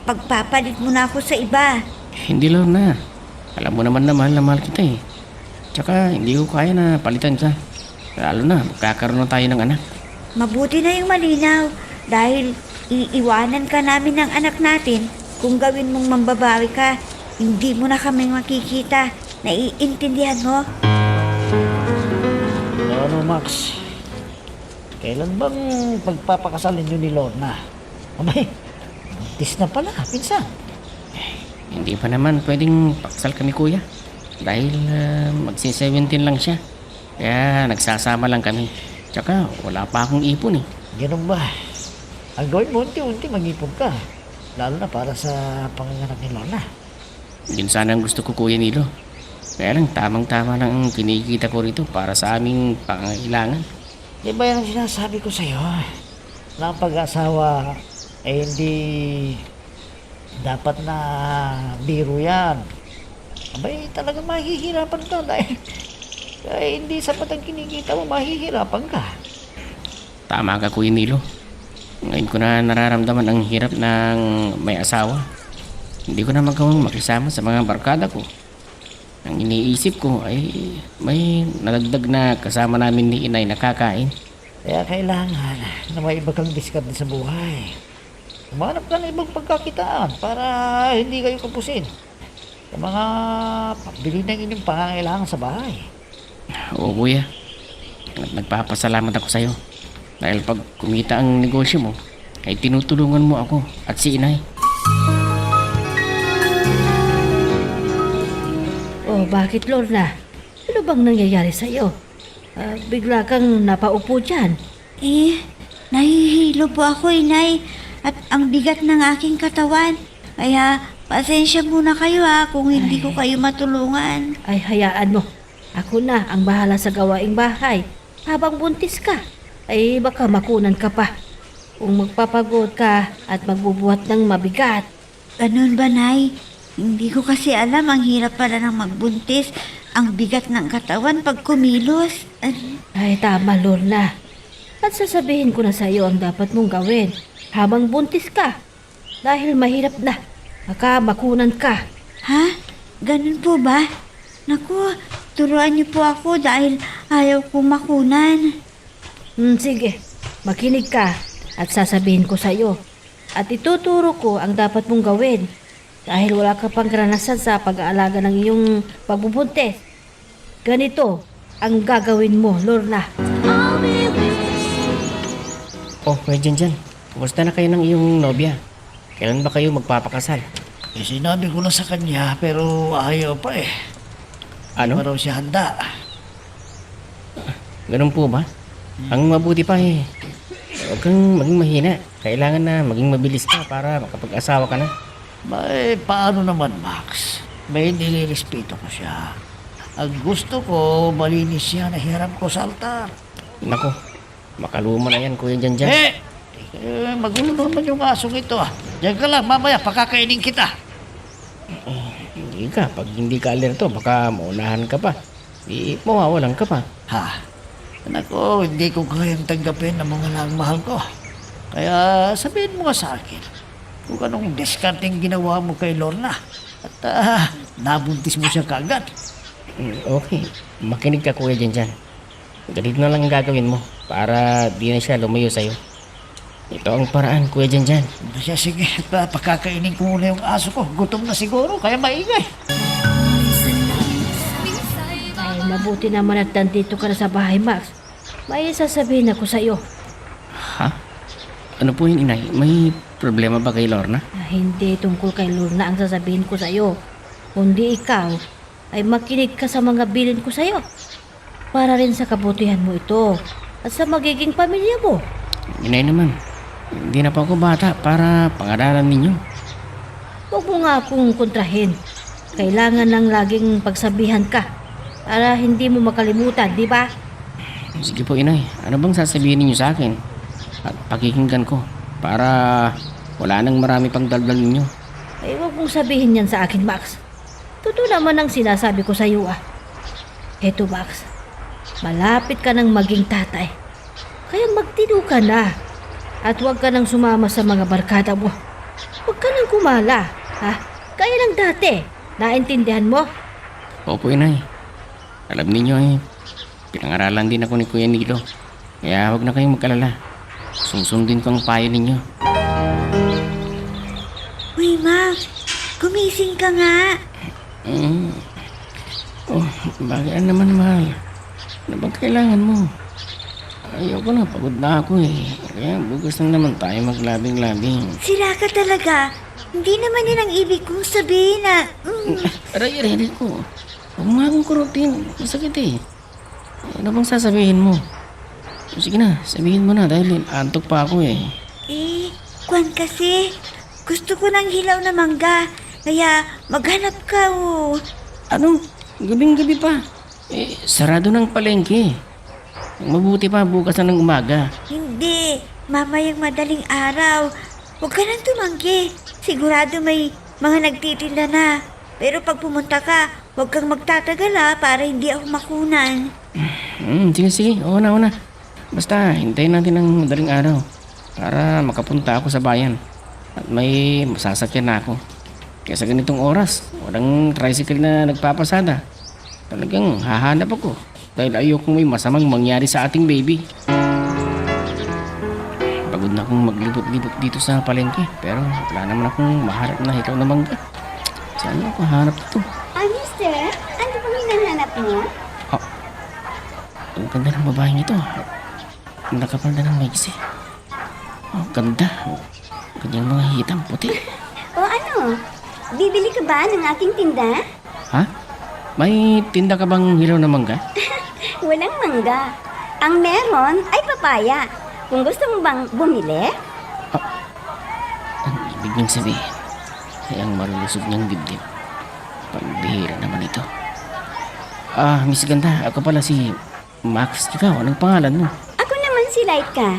A: pagpapalit mo na ako sa iba.
B: Hindi Lorna. Alam mo naman na mahal kita Tsaka hindi ko kaya na palitan ka. Lalo na magkakaroon na tayo ng anak.
A: Mabuti na yung malinaw dahil iiwanan ka namin ng anak natin kung gawin mong mambabawi ka. Hindi mo na kaming makikita. Naiintindihan mo?
E: Ano, Max? Kailan bang pagpapakasal ninyo ni Lorna? Abay, buntis na pala, pinsan.
B: Hindi pa naman pwedeng pakasal kami kuya. Dahil magsi-17 lang siya. Kaya nagsasama lang kami. Tsaka wala pa akong ipon eh.
E: Ganun ba? Ang gawin mo, unti-unti mag-ipon ka. Lalo na para sa panganganak ni Lorna.
B: Yun sana ang gusto ko kuya Nilo. Kaya lang tamang-tama lang ang kinikita ko rito para sa aming pangangailangan.
E: Di ba yung sinasabi ko sa'yo? Na ang pag-asawa ay hindi dapat na biro yan. Abay, talagang mahihirapan ka dahil hindi sapat ang kinikita mo, mahihirapan ka.
B: Tama ka kuya Nilo. Ngayon ko na nararamdaman ang hirap ng may asawa. Hindi ko na magawang makisama sa mga barkada ko. Ang iniisip ko ay may nadagdag na kasama namin ni inay nakakain.
E: Kaya kailangan na may iba kang diskarte sa buhay. Umanap ka ng ibang pagkakitaan para hindi kayo kapusin sa mga pambili ng inyong pangangailangan sa bahay.
B: Oo kuya. Nagpapasalamat ako sa'yo. Dahil pag kumita ang negosyo mo, ay tinutulungan mo ako at si inay.
D: Oh, bakit Lorna? Ano bang nangyayari sa'yo? Bigla kang napaupo dyan.
A: Nahihilo po ako, inay. At ang bigat ng aking katawan. Kaya, pasensya muna kayo kung hindi ko kayo matulungan.
D: Ay, hayaan mo. Ako na ang bahala sa gawaing bahay. Habang buntis ka, ay baka makunan ka pa. Kung magpapagod ka at magbubuhat ng mabigat.
A: Ganun ba, nay? Hindi ko kasi alam ang hirap pala ng magbuntis. Ang bigat ng katawan pag kumilos.
D: Ay, tama, Lorna. At sasabihin ko na sa iyo ang dapat mong gawin habang buntis ka. Dahil mahirap na. Baka makunan ka.
A: Ha? Ganun po ba? Naku, turuan niyo po ako dahil ayaw kong makunan.
D: Sige, makinig ka at sasabihin ko sa iyo. At ituturo ko ang dapat mong gawin. Dahil wala ka pang karanasan sa pag-aalaga ng iyong pagbubuntis. Ganito ang gagawin mo, Lorna.
B: Oh, kuya Janjan. Kumusta na kayo ng iyong nobya? Kailan ba kayo magpapakasal?
E: Sinabi ko na sa kanya pero ayaw pa eh.
B: Ano?
E: Hindi pa raw siya handa.
B: Ganun po ba? Ang mabuti pa eh. Huwag kang maging mahina. Kailangan na maging mabilis ka para makapag-asawa ka na.
E: May paano naman, Max? May nilirespeto ko siya. Ang gusto ko, malinis siya na hiram ko sa altar.
B: Nako, makaluma na yan kuya Janjan.
E: Magulo naman yung asong ito. Diyan ka lang, mamaya pakakainin kita.
B: Hindi ka, pag hindi ka alerto, baka maunahan ka pa. Di mawawalan ka pa.
E: Ha? Nako, hindi ko kayang tanggapin ang mga nagmahal ko. Kaya sabihin mo nga sa akin kung anong discarding ginawa mo kay Lorna. At nabuntis mo siya kaagad.
B: Okay, makinig ka kuya Janjan. Ganito na lang ang gagawin mo para di na siya lumayo sa'yo. Ito ang paraan kuya Janjan.
E: Siya, sige, pakakainin ko muna yung aso ko. Gutom na siguro, kaya maingay.
D: Ay, mabuti naman at nandito ka na sa bahay, Max. May sasabihin ako sa iyo.
B: Ha? Ano po yun inay? May problema ba kay Lorna?
D: Hindi tungkol kay Lorna ang sasabihin ko sa iyo. Kundi ikaw ay makinig ka sa mga bilin ko sa iyo. Para rin sa kabutihan mo ito at sa magiging pamilya mo.
B: Inay naman, hindi na pa ako bata para pangaralan ninyo.
D: Huwag mo nga akong kontrahin. Kailangan lang laging pagsabihan ka para hindi mo makalimutan, di ba?
B: Sige po inay, ano bang sasabihin ninyo sa akin? At pakikinggan ko para wala nang marami pang daldal ninyo.
D: Ay, huwag mong sabihin yan sa akin, Max. Totoo naman ang sinasabi ko sa iyo, Eto, Max. Malapit ka nang maging tatay. Kaya magtino ka na. At huwag ka nang sumama sa mga barkada mo. Huwag ka nang kumala. Kaya lang dati. Naintindihan mo?
B: Opo inay, alam ninyo pinangaralan din ako ni Kuya Nilo. Kaya huwag na kayong magkalala. Susundin ko ang payo ninyo.
A: Uy, Max. Gumising ka nga.
B: Oh, bakit naman mahal? Ano bang kailangan mo? Ayoko na, pagod na ako eh. Kaya bukas lang naman tayo maglabing-labing.
A: Sira ka talaga. Hindi naman yun ang ibig kong sabihin na...
B: Aray ko. Huwag mo akong kurutin. Masakit eh. Ano bang sasabihin mo? Sige na, sabihin mo na dahil antok pa ako eh.
A: Kwan kasi. Gusto ko ng hilaw na mangga. Kaya maghanap ka oh.
B: Ano? Gabing-gabi pa. Sarado ng palengke. Mabuti pa bukas na ng umaga.
A: Hindi. Mamayang madaling araw. Huwag ka nang tumanggi. Sigurado may mga nagtitinda na. Pero pag pumunta ka, huwag kang magtatagal para hindi ako makunan.
B: Sige. Oo na. Basta, hintayin natin ng madaling araw para makapunta ako sa bayan at may masasakyan na ako. Kaya sa ganitong oras, walang tricycle na nagpapasada. Talagang hahanap ako dahil ayokong may masamang mangyari sa ating baby. Pagod na akong maglibot-libot dito sa palengke pero wala naman akong maharap na hikaw na mangga. Saan ako hanap ito?
F: Mister, ano pong hinahanap mo?
B: Ang ganda ng babaeng ito. Nakapalda ng maiksi. Ganda. Kanyang mga hitang puti.
F: O ano? Bibili ka ba ng aking tinda?
B: Ha? May tinda ka bang hilaw na mangga?
F: Walang mangga. Ang meron ay papaya. Kung gusto mo bang bumili?
B: Ang ibig niyang sabihin ay ang malulusog niyang dibdib. Pagbihira naman ito. Miss Ganda, ako pala si Max. Ikaw, anong pangalan mo?
F: Ako naman si Laika.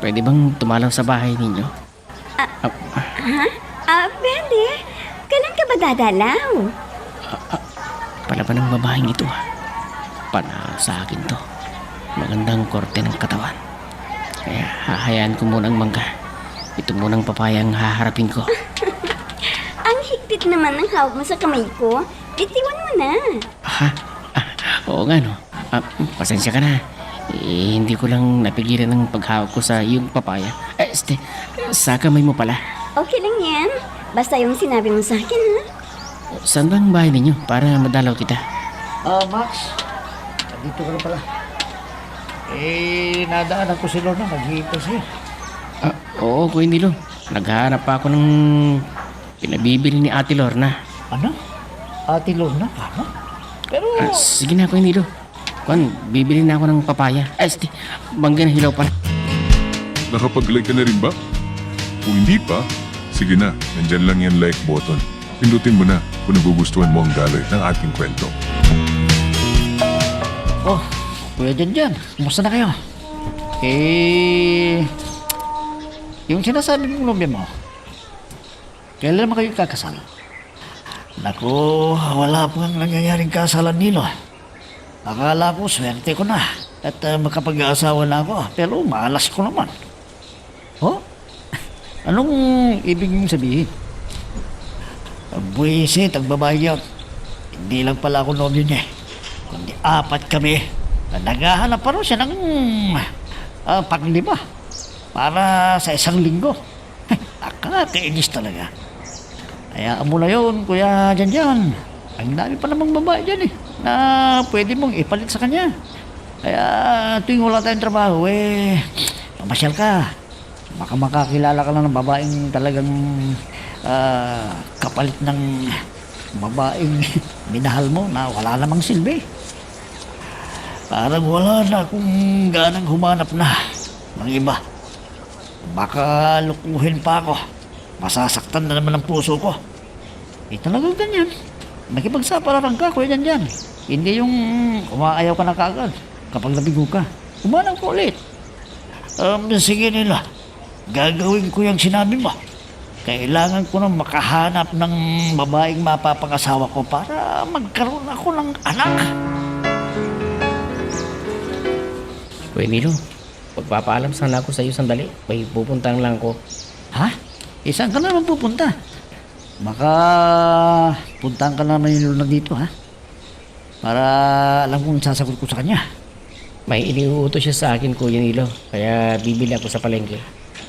B: Pwede bang tumalaw sa bahay ninyo?
F: Pwede. Kailan ka ba dadalaw?
B: Pala ba ng babaeng ito? Panalo sa akin to. Magandang korte ng katawan. Kaya hahayaan ko muna ang mangga. Ito munang papayang haharapin ko.
F: Ang higpit naman ng hawak mo sa kamay ko. Itiwan mo na.
B: Oo nga no. Pasensya ka na. Hindi ko lang napigilan ng paghawak ko sa iyong papaya. Sa kamay mo pala.
F: Okay lang yan. Basta yung sinabi mo sa akin, ha?
B: Saan ba ang bahay ninyo para madalaw kita?
E: Max, dito ka na pala. Nadaanan ko si Lorna, naghihintay siya.
B: Oo, Kuya Nilo. Naghahanap pa ako ng pinabibili ni Ate Lorna.
E: Ano? Ate Lorna? Ano? Pero...
B: Sige na, Kuya Nilo. Bibili na ako ng papaya. Mangga na hilaw pa.
C: Nakapag-like ka na rin ba? Kung hindi pa, sige na, nandyan lang yan like button. Pindutin mo na kung nagugustuhan mo ang daloy ng ating kwento.
E: Kuya Janjan, kumusta na kayo? Yung sinasabi mong nobya mo, kailan naman kayo kakasal? Naku, wala pang nangyayaring kasalan nilo. Akala ko swerte ko na at makapag-aasawa na ako, pero malas ko naman. Anong ibig mong sabihin? Buwisit ang babae yun. Hindi lang pala ako nobyo niya, kundi 4 kami. Naghahanap pa rin siya ng panglima para sa 1 linggo. Nakakainis talaga. Kaya mo na yun, Kuya Janjan. Ang dami pa namang babae dyan na pwede mong ipalit sa kanya. Kaya tuwing wala tayong trabaho, pamasyal ka. Baka makakilala ka lang ng babaeng talagang kapalit ng babaeng minahal mo na wala namang silbi. Parang wala na akong ganang humanap na ng iba. Baka lukuhin pa ako. Masasaktan na naman ang puso ko. Talagang ganyan. Nakipagsapalaran ka, Kuya Janjan. Hindi yung umaayaw ka na kaagad. Kapag nabigo ka, umanang ko ulit. Sige nila. Gagawin ko yung sinabi mo. Kailangan ko nang makahanap ng babaeng mapapangasawa ko para magkaroon ako ng anak.
B: Kuya Nilo, pagpapaalam sana ako sa iyo sandali. May pupuntahan lang ko.
E: Ha? Saan ka naman pupunta? Baka puntahan ka naman yung Luna dito, ha? Para alam kung sasagot ko sa kanya.
B: May iniuutos siya sa akin, Kuya Nilo. Kaya bibili ako sa palengke.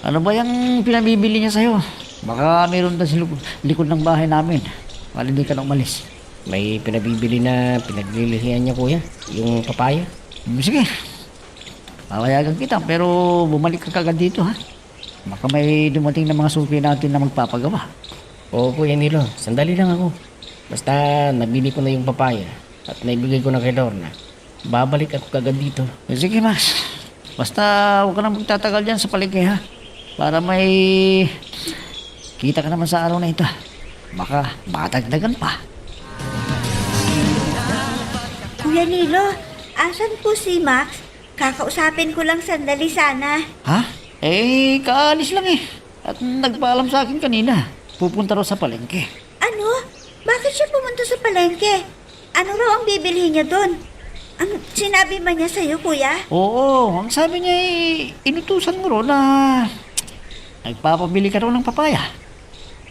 E: Ano ba yung pinabibili niya sa'yo? Baka mayroon na sa likod ng bahay namin. Para hindi ka na umalis.
B: May pinabibili na pinaglilihian niya, Kuya. Yung papaya.
E: Sige. papayagan kita pero bumalik ka kagad dito ha. Baka may dumating na mga suki natin na magpapagawa.
B: Oo, Kuya Nilo. Sandali lang ako. Basta nabili ko na yung papaya at naibigay ko na kay Lorna. Babalik ako kagad dito.
E: Sige, Max. Basta huwag ka na magtatagal dyan sa palengke ha. Para may kita ka naman sa araw na ito. Baka matagdagan pa.
A: Kuya Nilo, asan po si Max? Kakausapin ko lang sandali sana.
E: Ha? Kaalis lang eh. At nagpaalam sa akin kanina. Pupunta raw sa palengke.
A: Ano? Bakit siya pumunta sa palengke? Ano raw ang bibilhin niya doon? Ano, sinabi ba niya sa'yo, kuya?
E: Oo, ang sabi niya inutusan mo raw na nagpapabili ka raw ng papaya.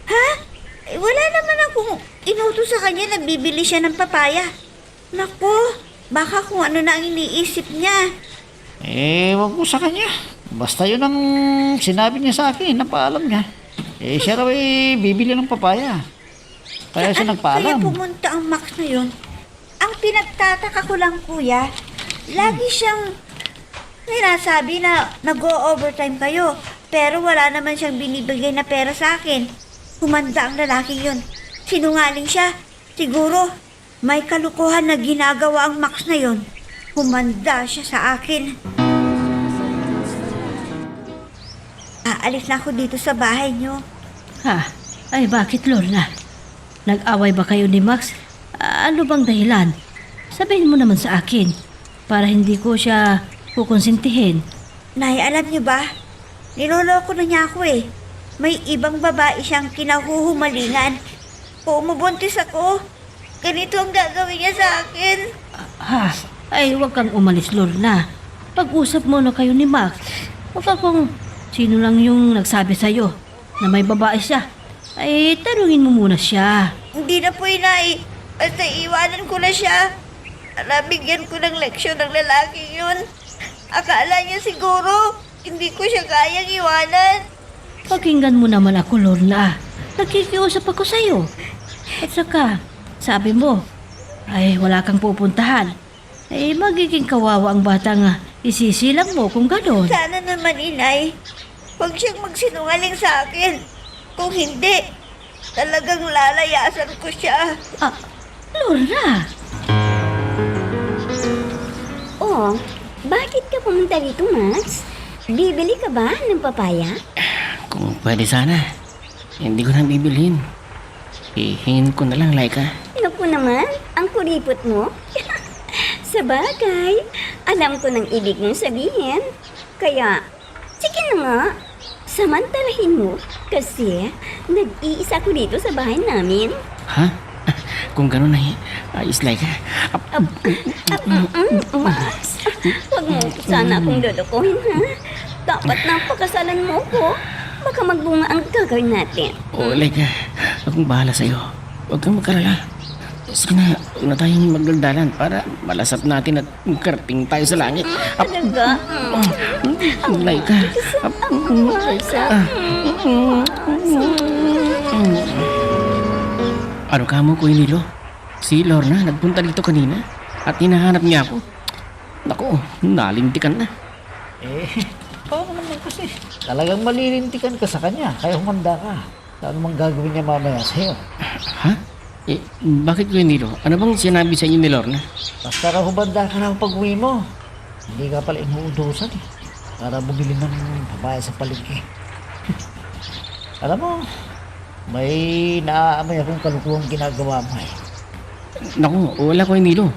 A: Ha? Wala naman akong inutos sa kanya na bibili siya ng papaya. Naku, baka kung ano na ang iniisip niya.
E: Wag mo sa kanya. Basta yun ang sinabi niya sa akin, napaalam niya. Siya raw bibili ng papaya. Kaya siya
A: Saan kaya
E: nagpaalam.
A: pumunta ang Max na yun? Ang pinagtataka ko lang, kuya, lagi siyang sinasabi na nag-o-overtime kayo, pero wala naman siyang binibigay na pera sa akin. Humanda ang lalaking yun. Sinungaling siya. Siguro, may kalukuhan na ginagawa ang Max na yun. Humanda siya sa akin. Aalis na ako dito sa bahay niyo.
D: Ha? Ay, bakit, Lorna? Nag-away ba kayo ni Max? Ano bang dahilan? Sabihin mo naman sa akin para hindi ko siya kukonsintihin.
A: Nay, alam niyo ba? Niloloko na niya ako eh. May ibang babae siyang kinahuhumalingan. Kung umubuntis ako, ganito ang gagawin niya sa akin.
D: Ha? Ay, huwag kang umalis, Lorna. Pag-usap mo na kayo ni Max. Huwag kung sino lang yung nagsabi sa'yo na may babae siya. Ay, tanungin mo muna siya.
A: Hindi na po, inay. Basta iwanan ko na siya. Nabigyan ko ng leksyon ng lalaking yun. Akala niya siguro, hindi ko siya kayang iwanan.
D: Pakinggan mo naman ako, Lorna. Nakikiusap ako sa'yo. At saka, sabi mo, ay wala kang pupuntahan. Ay magiging kawawa ang batang isisilang mo kung gano'n.
A: Sana naman, inay. Huwag siyang magsinungaling sa akin. Kung hindi, talagang lalayasan ko siya.
D: Lorna!
F: Oh, bakit ka pumunta dito, Max? Bibili ka ba ng papaya?
B: Kung pwede sana, hindi ko na bibilhin. Hihingin ko na lang, Laika.
F: Naku naman, ang kuripot mo. Sa bagay, alam ko ng ibig mong sabihin. Kaya, sige na nga, samantalahin mo kasi nag-iisa ko dito sa bahay namin.
B: Ha? Kung gano'n ay ayos, Laika.
F: Max, huwag mo sana akong lulukuhin, ha? Dapat napakasalan mo ko. Baka magbunga ang gagawin natin.
B: Oo, Laika. Akong bahala sa'yo. Huwag kang magkalala. Sige na, huwag na tayong magdaldalan para malasap natin at karating tayo sa langit.
F: Talaga?
B: Laika.
F: Laika.
B: Ano ka mo, Kuya Nilo? Si Lorna nagpunta dito kanina at hinahanap niya ako. Naku, nalintikan na.
E: Paano naman kasi? Talagang malilintikan ka sa kanya, kaya humanda ka. Ano mang gagawin niya mamaya sa'yo?
B: Ha? Bakit, Kuya Nilo? Ano bang sinabi sa inyo ni Lorna?
E: Basta raw humanda ka ng pag-uwi mo. Hindi ka pala inuudusan eh. Para bumili ng papaya sa palengke. Alam mo, may naaamay akong kalukuhang ginagawa mo eh.
B: Naku, wala, Kuya Nilo.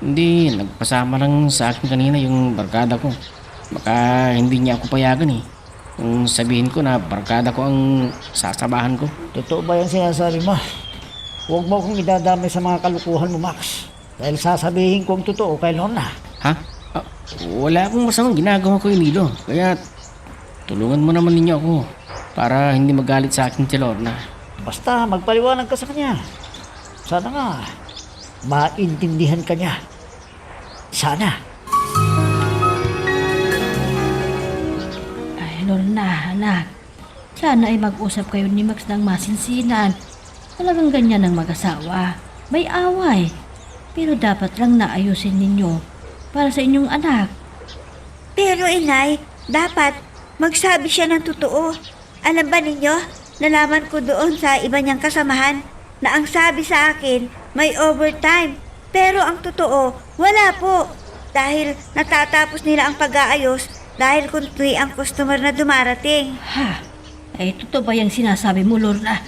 B: Hindi, nagpasama lang sa akin kanina yung barkada ko. Baka hindi niya ako payagan eh. Kung sabihin ko na barkada ko ang sasabahan ko.
E: Totoo ba yung sinasabi mo? Huwag mo akong idadamay sa mga kalukuhan mo, Max. Dahil sasabihin ko ang totoo kay Lorna.
B: Ha? Wala akong masamang ginagawa ko, Nilo. Kaya tulungan mo naman ninyo ako para hindi magalit sa akin si Lorna.
E: Basta magpaliwanag ka sa kanya. Sana nga, maintindihan ka niya. Sana.
D: Ay, Lorna, anak. Sana ay mag-usap kayo ni Max ng masinsinan. Talagang ganyan ang mag-asawa. May away. Pero dapat lang naayusin ninyo para sa inyong anak.
A: Pero inay, dapat magsabi siya ng totoo. Alam ba ninyo, nalaman ko doon sa iba niyang kasamahan na ang sabi sa akin may overtime. Pero ang totoo, wala po. Dahil natatapos nila ang pag-aayos dahil kunti ang customer na dumarating.
D: Ha? Ay, totoo ba yung sinasabi mo, Lorna?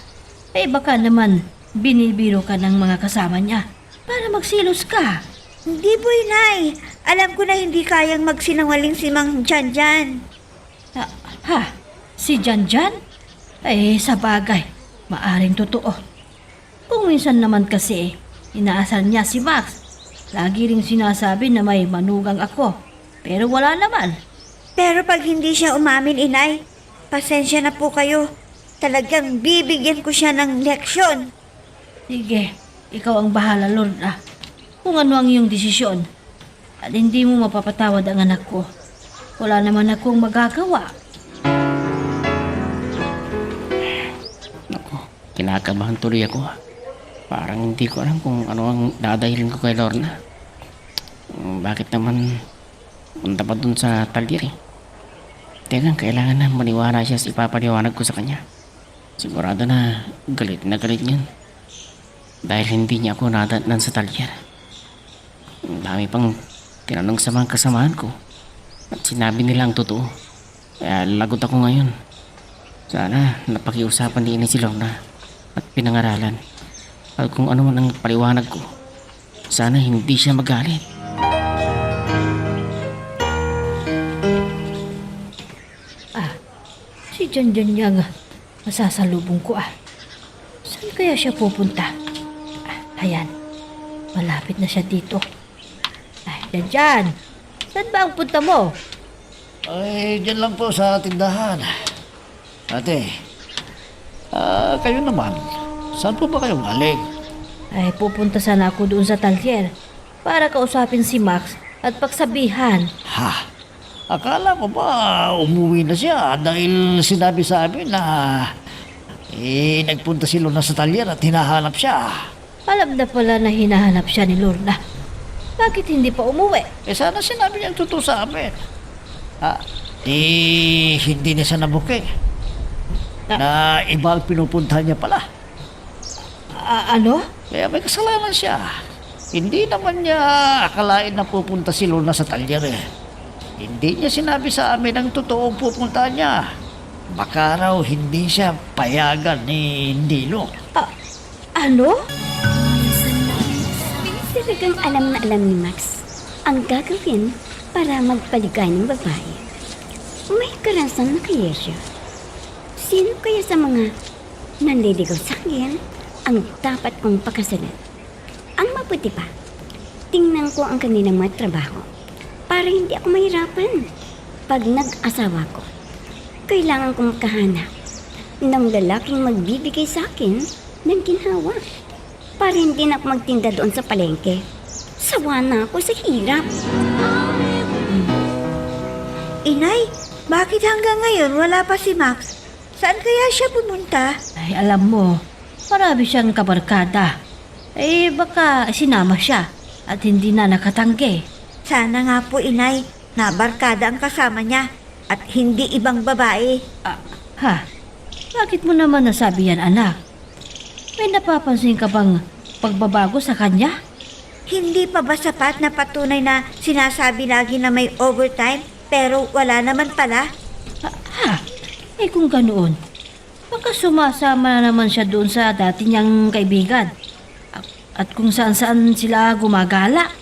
D: Eh, baka naman binibiro ka ng mga kasama niya para magsilos ka.
A: Hindi po inay. Alam ko na hindi kayang magsinungaling si Mang Janjan.
D: Ha? Si Janjan? Eh, sa bagay, maaring totoo. Kung minsan naman kasi, inaasal niya si Max. Lagi ring sinasabi na may manugang ako. Pero wala naman.
A: Pero pag hindi siya umamin inay, pasensya na po kayo. Talagang bibigyan ko siya ng leksyon.
D: Sige, ikaw ang bahala, Lorna. Kung ano ang iyong desisyon. At hindi mo mapapatawad ang anak ko. Wala naman akong magagawa.
B: Naku, kinakabahan tuloy ako. Parang hindi ko alam kung ano ang dadahilin ko kay Lorna. Bakit naman punta pa dun sa talyer eh? Teka, kailangan na maniwala siya sa ipapaliwanag ko sa kanya. Sigurado na galit niyan. Dahil hindi niya ako nadatnan sa talyer. Ang dami pang tinanong sa mga kasamahan ko. At sinabi nila ang totoo. Kaya lagot ako ngayon. Sana napakiusapan ni Inay si Lorna at pinangaralan. At kung ano man ang paliwanag ko, sana hindi siya magalit.
D: Si Janjan niya nga masasalubong ko Saan kaya siya pupunta? Ayan, malapit na siya dito. Janjan, saan ba ang punta mo?
E: Ay, dyan lang po sa tindahan. Ate, kayo naman. Saan po ba kayo galing?
D: Ay, pupunta sana ako doon sa talyer para kausapin si Max at pagsabihan.
E: Ha? Akala ko ba umuwi na siya dahil sinabi sa amin na nagpunta si Lorna sa talyer at hinahanap siya.
D: Alam na pala na hinahanap siya ni Lorna. Bakit hindi pa umuwi?
E: Sana sinabi niya ang totoo sa amin. Hindi na siya nabuking. Na iba ang pinupuntahan niya pala.
D: Ano?
E: Kaya may kasalanan siya. Hindi naman niya akalain na pupunta si Lorna sa talyer Hindi niya sinabi sa amin ang totoong pupuntahan niya. Baka raw hindi siya payagan ni Dilo.
D: Ano?
F: Talagang alam na alam ni Max ang gagawin para magpaligay ng babae. May karasan na kaya siya. Sino kaya sa mga nanliligaw sa akin ang dapat kong pakasalan? Ang mabuti pa, tingnan ko ang kanilang mga trabaho para hindi ako mahirapan. Pag nag-asawa ko, kailangan kong makahanap ng lalaking magbibigay sa akin ng ginhawa para hindi na ako magtinda doon sa palengke. Sawa na ako sa hirap.
A: Inay, bakit hanggang ngayon wala pa si Max? Saan kaya siya pumunta?
D: Ay, alam mo, marami siyang kabarkada. Baka sinama siya at hindi na nakatanggi.
A: Sana nga po inay, nabarkada ang kasama niya at hindi ibang babae.
D: Bakit mo naman nasabi yan, anak? May napapansin ka bang pagbabago sa kanya?
A: Hindi pa ba sapat na patunay na sinasabi lagi na may overtime pero wala naman pala?
D: Kung ganoon, baka sumasama na naman siya doon sa dati niyang kaibigan. At kung saan-saan sila gumagala.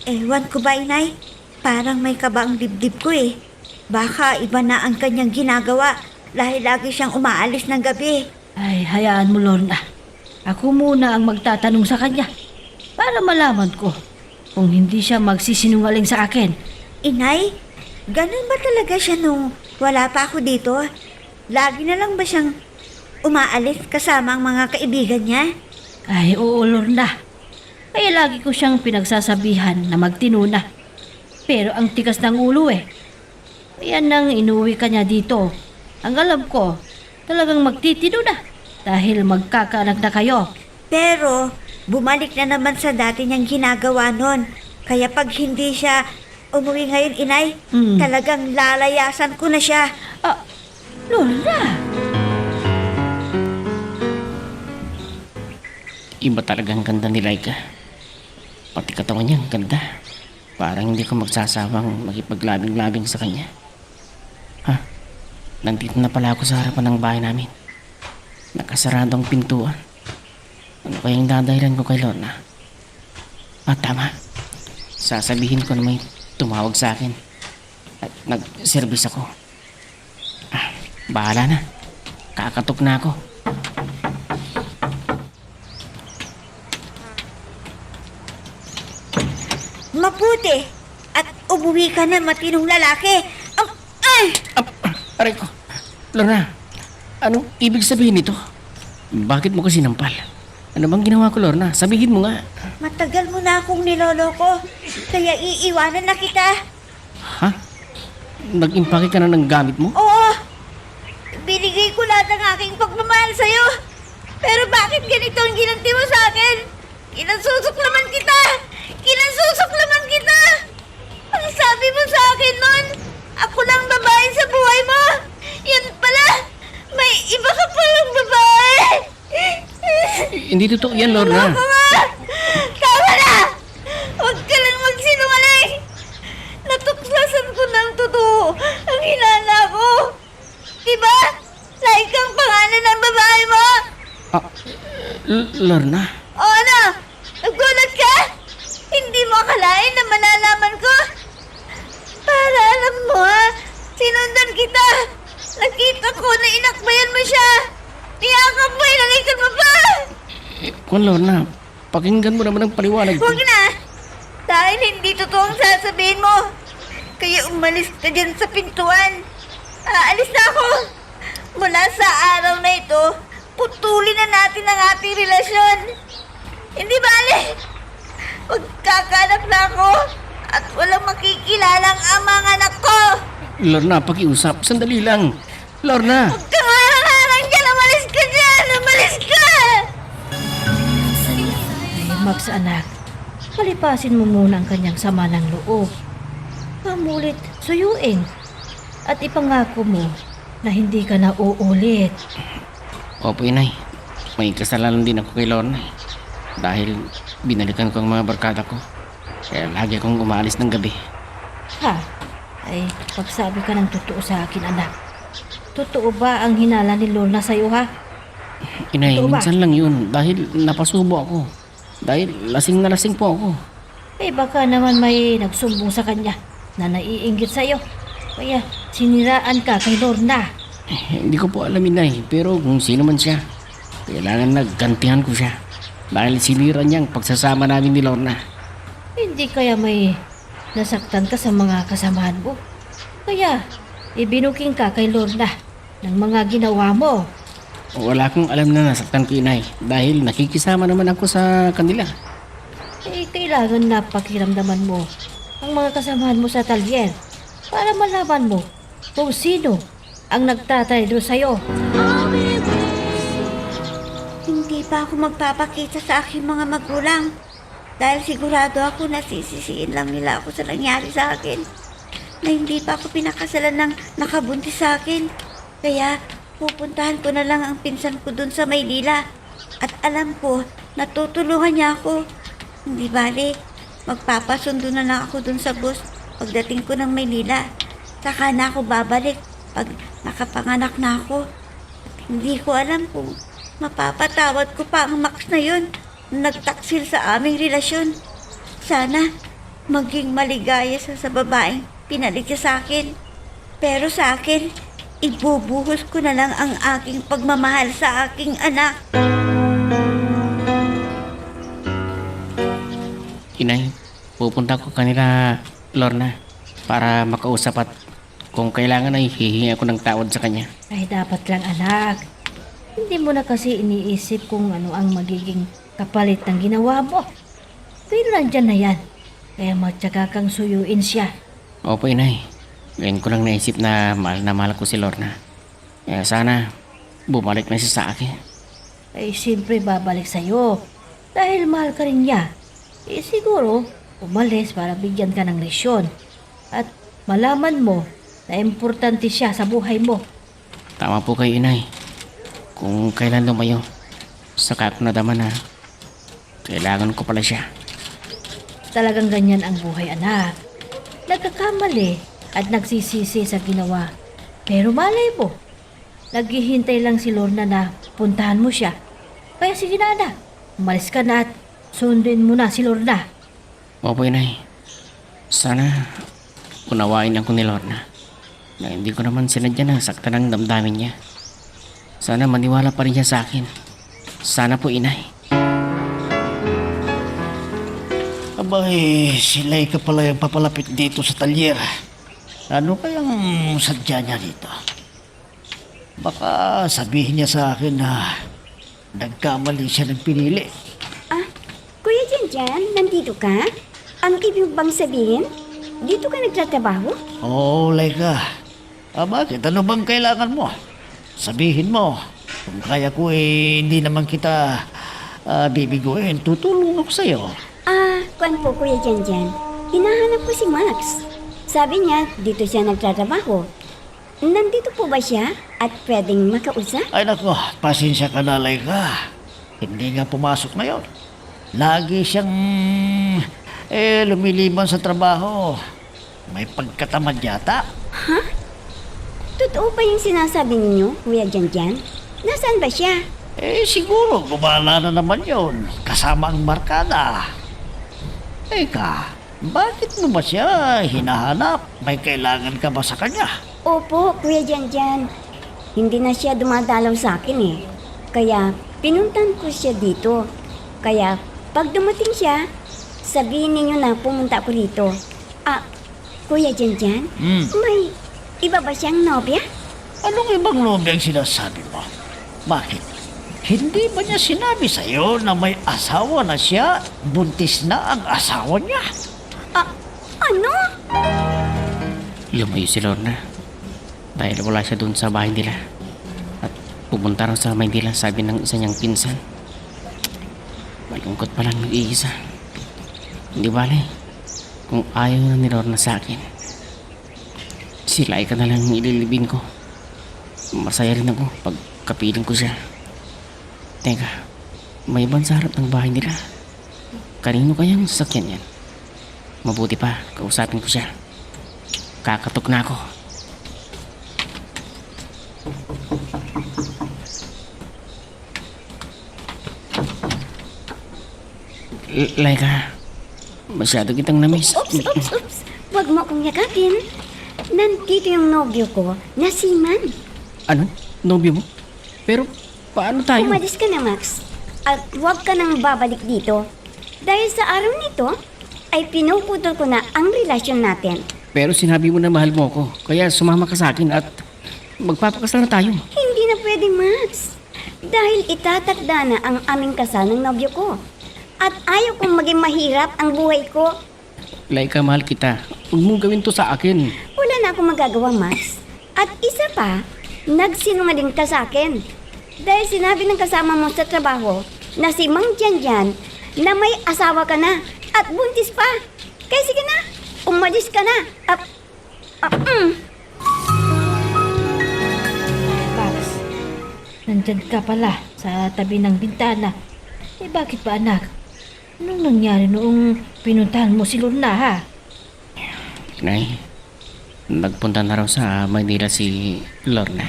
A: Ewan ko ba inay? Parang may kaba ang dibdib ko Baka iba na ang kanyang ginagawa dahil lagi siyang umaalis ng gabi.
D: Ay, hayaan mo, Lorna. Ako muna ang magtatanong sa kanya para malaman ko kung hindi siya magsisinungaling sa akin.
A: Inay, ganun ba talaga siya nung wala pa ako dito? Lagi na lang ba siyang umaalis kasama ang mga kaibigan niya?
D: Ay, oo, Lorna. Kaya lagi ko siyang pinagsasabihan na magtinuna. Pero ang tigas ng ulo Kaya nang inuwi ka niya dito, ang alam ko, talagang magtitinuna dahil magkakaanak na kayo.
A: Pero bumalik na naman sa dati niyang ginagawa nun. Kaya pag hindi siya umuwi ngayon, inay,
D: Hmm.
A: talagang lalayasan ko na siya.
D: Ah, Lorna!
B: Iba talagang ganda ni Laika. Pati katawan niya, ang ganda. Parang hindi ko magsasawang makipaglabing-labing sa kanya. Ha? Nandito na pala ako sa harapan ng bahay namin. Nakasarado ang pintuan. Ano kayang dadahilan ko kay Lorna? Tama. Sasabihin ko na may tumawag sa akin. At nag-service ako. Bahala na. Kakatok na ako.
A: Mabuti. At umuwi ka na, matinong lalaki. Ay!
B: Aray ko. Lorna, anong ibig sabihin nito? Bakit mo kasi nampal? Ano bang ginawa ko, Lorna? Sabihin mo nga.
A: Matagal mo na akong niloloko. Kaya iiwanan na kita.
B: Ha? Nag-impake ka na ng gamit mo?
A: Oo. Binigay ko lahat ng aking pagmamahal sa'yo. Pero bakit ganito ang ginanti mo sa akin? Kinansusok naman kita! Kinansusok naman kita! Ang sabi mo sa akin nun, ako lang babae sa buhay mo. Yan pala, may iba ka palang babae.
B: Hindi totoo yan, Lorna.
A: Ako nga! Tama na! Huwag ka lang magsinungaling! Natuklasan ko ng totoo ang hinala ko. Diba? Like ang pangalan ng babae mo?
B: Lorna?
A: O ano? Nagulat ka? Hindi mo akalain na malalaman ko? Para alam mo ha, sinundan kita. Nakita ko na inakbayan mo siya. Niyakap mo, inalikan mo pa.
B: Kung Lorna, pakinggan mo naman ang paliwanag ko.
A: Huwag na! Dahil hindi totoo ang sasabihin mo. Kaya umalis ka dyan sa pintuan. Aalis na ako. Mula sa araw na ito, putulin na natin ang ating relasyon. Hindi bale. Magkakanak na ako at walang makikilalang amang anak ko.
B: Lorna, pakiusap. Sandali lang. Lorna!
A: Huwag kang harang dyan. Umalis ka dyan. Umalis ka!
D: Ay, Max anak, palipasin mo muna ang kanyang sama ng loob. Pamulit, suyuin. At ipangako mo na hindi ka na uulit.
B: Opo, inay. May kasalanan din ako kay Lorna. Dahil binalikan ko ang mga barkada ko. Kaya lagi akong umalis ng gabi.
D: Ha? Ay, pagsabi ka ng totoo sa akin, anak. Totoo ba ang hinala ni Lorna sa'yo, ha?
B: Inay,
D: Totoo ba?
B: minsan lang yun. Dahil napasubo ako. Dahil lasing na lasing po ako.
D: Eh, baka naman may nagsumbong sa kanya na naiinggit sa'yo. Kaya siniraan ka kay Lorna.
B: Hindi ko po alam, inay. Pero kung sino man siya, kailangan naggantihan ko siya. Dahil sinira niya ang pagsasama namin ni Lorna.
D: Hindi kaya may nasaktan ka sa mga kasamahan mo. Kaya ibinuking ka kay Lorna ng mga ginawa mo.
B: Wala akong alam na nasaktan ko, inay. Dahil nakikisama naman ako sa kanila.
D: Eh, kailangan na pakiramdaman mo ang mga kasamahan mo sa talyer para malaman mo kung sino ang nagtatraydo sa'yo.
A: Hindi pa ako magpapakita sa aking mga magulang. Dahil sigurado ako na sisisiin lang nila ako sa nangyari sa akin. Na hindi pa ako pinakasalan ng nakabuntis sa akin. Kaya pupuntahan ko na lang ang pinsan ko dun sa Maynila. At alam ko, natutulungan niya ako. Hindi bale, magpapasundo na lang ako dun sa bus pagdating ko ng Maynila. Saka na ako babalik pag nakapanganak na ako. At hindi ko alam kung mapapatawad ko pa ang Max na yun na nagtaksil sa aming relasyon. Sana maging maligaya sa babaeng pinalit niya sa akin. Pero sa akin, ibubuhos ko na lang ang aking pagmamahal sa aking anak.
B: Inay, pupunta ko kanila, Lorna, para makausap at kung kailangan ay hihingi ako ng tawad sa kanya.
D: Ay, dapat lang, anak. Hindi mo na kasi iniisip kung ano ang magiging kapalit ng ginawa mo. Pero nandyan na yan. Kaya magtyaga kang suyuin siya.
B: Opo, inay. Ngayon ko lang naisip na mahal ko si Lorna. Kaya sana bumalik na siya sa akin.
D: Ay, siyempre babalik sa'yo. Dahil mahal ka rin niya. Eh, siguro, umalis para bigyan ka ng lesyon. at malaman mo na importante siya sa buhay mo.
B: Tama po kayo, inay. Kung kailan lumayo, saka ko nadaman na kailangan ko pala siya.
D: Talagang ganyan ang buhay, anak. Nagkakamali at nagsisisi sa ginawa. Pero malay mo, naghihintay lang si Lorna na puntahan mo siya. Kaya sige na, anak. Umalis ka na at sundin mo na si Lorna.
B: Opo, inay. Sana unawain ako ni Lorna na hindi ko naman sinadya na saktan ang damdamin niya. Sana maniwala pa rin siya sa akin. Sana po, inay.
E: Abay, sila'y ka pala yung papalapit dito sa talyer. Ano kayang sadya niya dito? Baka sabihin niya sa akin na nagkamali siya ng pinili.
F: Ah, Kuya Janjan, nandito ka? Ang ibig bang sabihin? Dito ka nagtatrabaho?
E: Oo, Laika. Bakit? Ano bang kailangan mo? Sabihin mo. Kung kaya ko hindi naman kita bibiguin, tutulong ako sa'yo.
F: Kuan po Kuya Janjan. Hinahanap ko si Max. Sabi niya, dito siya nagtatrabaho. Nandito po ba siya at pwedeng makausap?
E: Ay nako, pasensya ka na, Laika. Hindi nga pumasok ngayon. Lagi siyang lumiliban sa trabaho. May pagkatamad yata.
F: Totoo ba yung sinasabi ninyo, Kuya Janjan? Nasaan ba siya?
E: Siguro, gumala na naman yon. Kasama ang barkada. Eka, bakit mo ba siya hinahanap? May kailangan ka ba sa kanya?
F: Opo, Kuya Janjan. Hindi na siya dumadalaw sa akin eh. Kaya pinuntan ko siya dito. Kaya pag dumating siya, sabihin ninyo na pumunta ako rito. Kuya Janjan, may iba ba siyang nobya?
E: Anong ibang nobya ang sinasabi mo? Bakit? Hindi ba niya sinabi sa'yo na may asawa na siya? Buntis na ang asawa niya?
F: Ano?
B: Lumayo si Lorna dahil wala siya doon sa bahay nila. At pupunta raw sa Maynila, sabi ng isa niyang pinsan. Malungkot pa lang nag-iisa. Hindi bale, kung ayaw na ni Lorna sa akin, sila ay ka na lang ililibin ko. Masaya rin ako pag kapiling ko siya. Teka, may iban sa harap ng bahay nila. Kanino kayang sasakyan yan? Mabuti pa, kausapin ko siya. Kakatok na ako. Laika, masyado kitang namiss.
F: Oops. Huwag mo akong yakapin. Nandito yung nobyo ko na si Man.
B: Ano? Nobyo mo? Pero paano tayo?
F: Umalis ka na, Max. At huwag ka nang babalik dito. Dahil sa araw nito, ay pinuputol ko na ang relasyon natin.
B: Pero sinabi mo na mahal mo ako, kaya sumama ka sa akin at magpapakasal na tayo.
F: Hindi na pwede, Max. Dahil itatakda na ang aming kasal ng nobyo ko. At ayaw kong maging mahirap ang buhay ko.
B: Laika, mahal kita. Huwag mong gawin to sa akin.
F: Wala na akong magagawa, Max. At isa pa, nagsinungaling ka sa akin. Dahil sinabi ng kasama mo sa trabaho na si Mang Janjan na may asawa ka na at buntis pa. Kaya sige na, umalis ka na.
D: Max, nandyan ka pala sa tabi ng bintana. Bakit ba, anak? Anong nangyari noong pinuntahan mo si Lorna, ha?
B: Nay, nagpunta na raw sa Maynila si Lorna.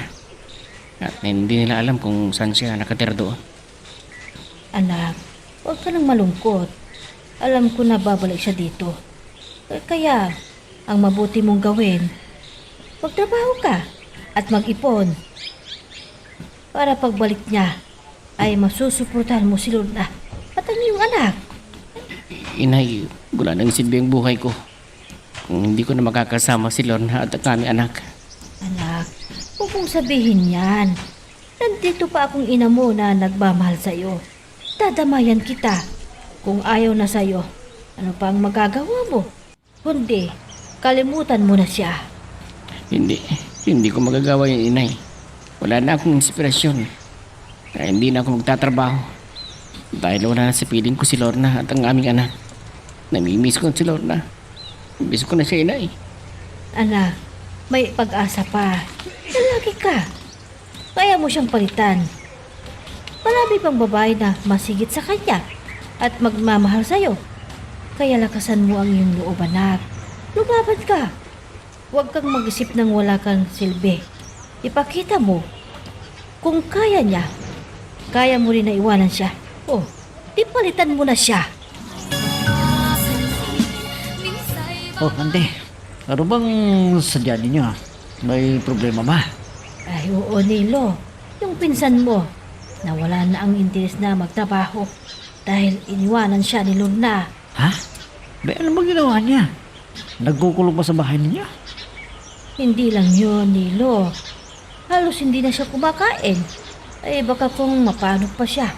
B: At hindi nila alam kung saan siya nakatira doon.
D: Anak, huwag ka nang malungkot. Alam ko na babalik siya dito. Kaya, ang mabuti mong gawin, magtrabaho ka at mag-ipon. Para pagbalik niya, ay masusuportahan mo si Lorna at ang iyong anak.
B: Inay, wala nang silbi ang buhay ko kung hindi ko na makakasama si Lorna at ang aming anak.
D: Anak, huwag mong sabihin yan. Nandito pa akong ina mo na nagmamahal sa'yo. Dadamayan kita. Kung ayaw na sa'yo, ano pa ang magagawa mo? Kundi, kalimutan mo na siya.
B: Hindi ko magagawa yun, inay. Wala na akong inspirasyon. Kaya hindi na ako magtatrabaho. Dahil wala na sa piling ko si Lorna at ang aming anak. Namimiss ko si Lorna. Miss ko na siya, inay.
D: Anak, may pag-asa pa. Lalaki ka. Kaya mo siyang palitan. Marami pang babae na masigit sa kanya at magmamahal sa'yo. Kaya lakasan mo ang iyong loob, anak. Lumaban ka. Huwag kang mag-isip ng wala kang silbi. Ipakita mo. Kung kaya niya, kaya mo rin na iwanan siya. Oh, ipalitan mo na siya.
E: Oh, ante. Ano bang sadya ninyo? May problema ba?
D: Ay, oo, Nilo. Yung pinsan mo, nawala na ang interes na magtrabaho dahil iniwanan siya ni Lorna.
E: Ha? Ano bang ginawa niya? Nagkukulong ba sa bahay ninyo?
D: Hindi lang yun, Nilo. Halos hindi na siya kumakain. Ay baka kung mapano pa siya.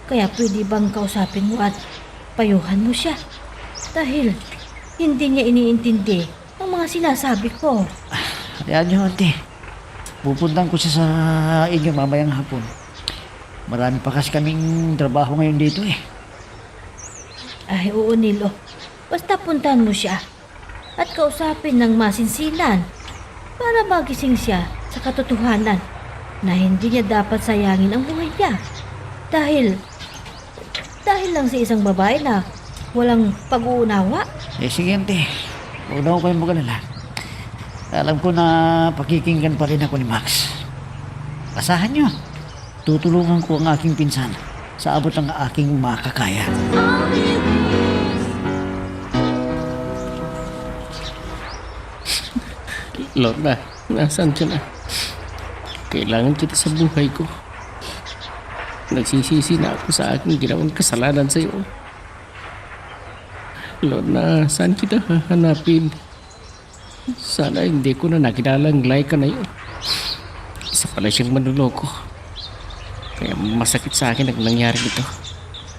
D: Kaya pwede bang kausapin mo at payuhan mo siya? Dahil hindi niya iniintindi ang mga sinasabi ko.
E: Hayaan niyo, ante. Pupuntahan ko siya sa inyo mamayang hapon. Marami pa kasi kaming trabaho ngayon dito eh.
D: Ay oo, Nilo. Basta puntahan mo siya at kausapin ng masinsinan para magising siya sa katotohanan na hindi niya dapat sayangin ang buhay niya. Dahil lang sa isang babae na walang pag-uunawa.
E: Eh sige, ante. Huwag na ako kayong mag-alala. Alam ko na pakikinggan pa rin ako ni Max. Asahan niyo. Tutulungan ko ang aking pinsan sa abot ng aking makakaya.
B: Lorna, nasaan ka na? Kailangan kita sa buhay ko. Nagsisisi na ako sa aking ginawang kasalanan sa iyo. Lorna, saan kita hahanapin? Sana hindi ko na nakilala ang Laika na yun. Isa pala siyang manloloko. Kaya masakit sa akin ang nangyari nito.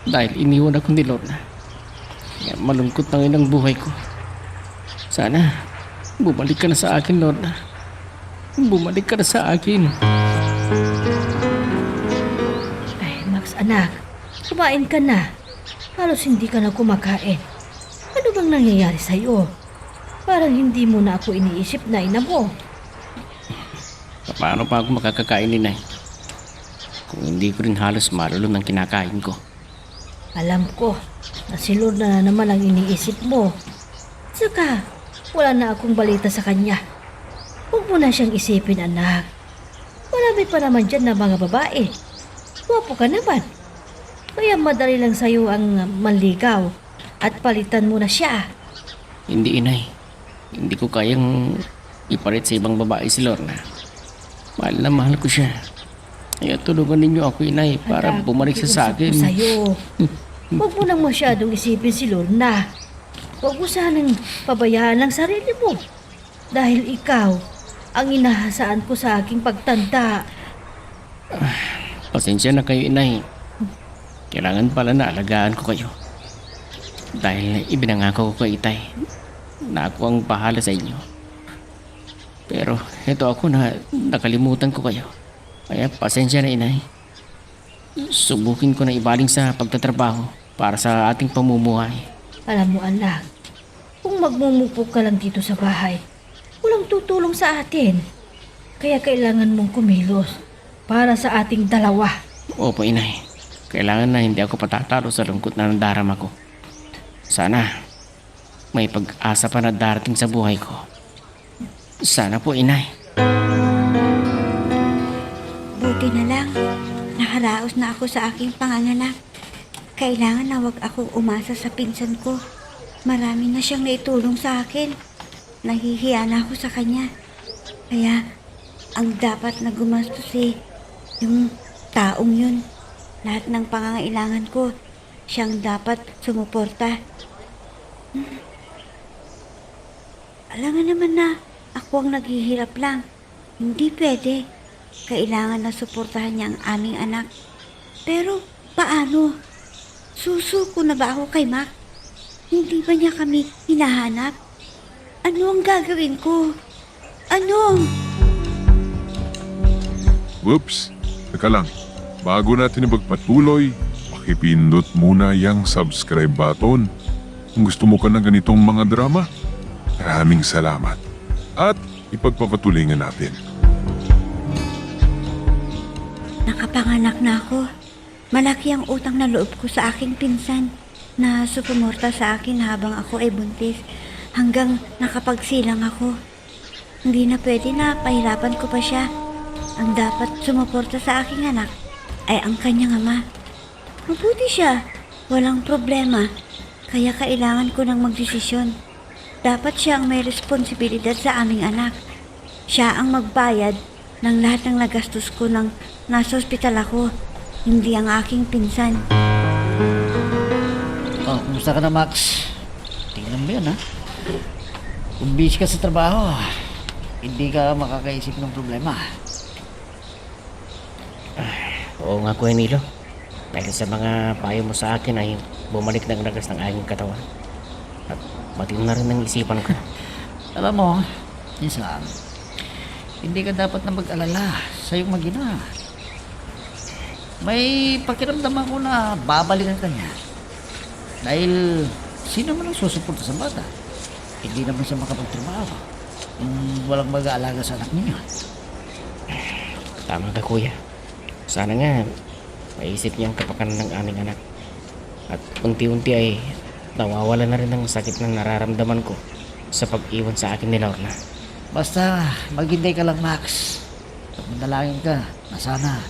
B: Dahil iniwan ako ni Lorna. Kaya malungkot na ang buhay ko. Sana bumalik ka na sa akin, Lorna. Bumalik ka na sa akin.
D: Ay, Max anak, kumain ka na. Halos hindi ka na kumakain. Ano bang nangyayari sa'yo? Parang hindi mo na ako iniisip na ina mo.
B: Paano pa ako makakakain ni Nay? Kung hindi ko rin halos malulong ng kinakain ko.
D: Alam ko na si Lorna na naman ang iniisip mo. Saka, wala na akong balita sa kanya. Huwag mo na siyang isipin, anak. Marami pa naman dyan na mga babae. Wapo ka naman. Kaya madali lang sa'yo ang manligaw at palitan mo na siya.
B: Hindi, Inay. Hindi ko kayang ipalit sa ibang babae si Lorna. Mahal na mahal ko siya. Kaya tulungan ninyo ako, Inay, para
D: Anak,
B: bumalik siya sa akin.
D: nakikiusap ko sa'yo. Huwag mo nang masyadong isipin si Lorna. Huwag mo sanang pabayaan ang sarili mo. Dahil ikaw ang inahasaan ko sa aking pagtanda.
B: Pasensya na kayo, Inay. Kailangan pala na alagaan ko kayo. Dahil ibinangako ko kay Itay na ako ang bahala sa inyo. Pero ito ako na nakalimutan ko kayo. Kaya pasensya na, Inay. Subukin ko na ibaling sa pagtatrabaho para sa ating pamumuhay.
D: Alam mo, anak, kung magmumupok ka lang dito sa bahay, walang tutulong sa atin. Kaya kailangan mong kumilos para sa ating dalawa.
B: Opo, Inay. Kailangan na hindi ako patatalo sa lungkot na nadarama ko. Sana may pag-asa pa na darating sa buhay ko. Sana po, Inay.
A: Buti na lang, nakaraos na ako sa aking panganganak. Kailangan na wag ako umasa sa pinsan ko. Marami na siyang naitulong sa akin. Nahihiya na ako sa kanya. Kaya, ang dapat na gumastos yung taong yun. Lahat ng pangangailangan ko, siyang dapat sumuporta. Alam nga naman na ako ang naghihirap lang. Hindi pwede. Kailangan na suportahan niya ang aming anak. Pero, paano? Susuko na ba ako kay Mac? Hindi ba niya kami hinahanap? Ano ang gagawin ko? Ano?
C: Whoops! Teka lang. Bago natin magpatuloy, pakipindot muna yung subscribe button. Kung gusto mo ka ng ganitong mga drama, maraming salamat. at ipagpapatuloy nga natin.
A: Nakapanganak na ako. Malaki ang utang na loob ko sa aking pinsan na sumurta sa akin habang ako ay buntis hanggang nakapagsilang ako. Hindi na pwede na pahirapan ko pa siya. Ang dapat sumuporta sa aking anak ay ang kanyang ama. Mabuti siya. Walang problema. Kaya kailangan ko ng magdesisyon. Dapat siya ang may responsibilidad sa aming anak. Siya ang magbayad ng lahat ng nagastos ko nang nasa ospital ako. Hindi ang aking pinsan.
E: Oh, kumusta ka na, Max? Tingnan mo yan, ha? Kung busy ka sa trabaho, hindi ka makakaisip ng problema.
B: Oo nga, Kuya Nilo. Dahil sa mga payo mo sa akin ay bumalik ng lagas ng aking katawan. At matino na rin ang isipan ko.
E: Alam mo, minsan, hindi ka dapat na mag-alala sa iyong magina. May pakiramdam ako na babalikan ka niya. Dahil sino man ang susuporta sa bata? Hindi naman siya makapagtrabaho. Walang mag-aalaga sa anak niya.
B: Tama ka, Kuya. Sana nga maisip niya ang kapakanan ng aming anak. At unti-unti ay nawawala na rin ang sakit ng nararamdaman ko sa pag-iwan sa akin ni Lorna.
E: Basta maghintay ka lang, Max. At manalangin ka na sana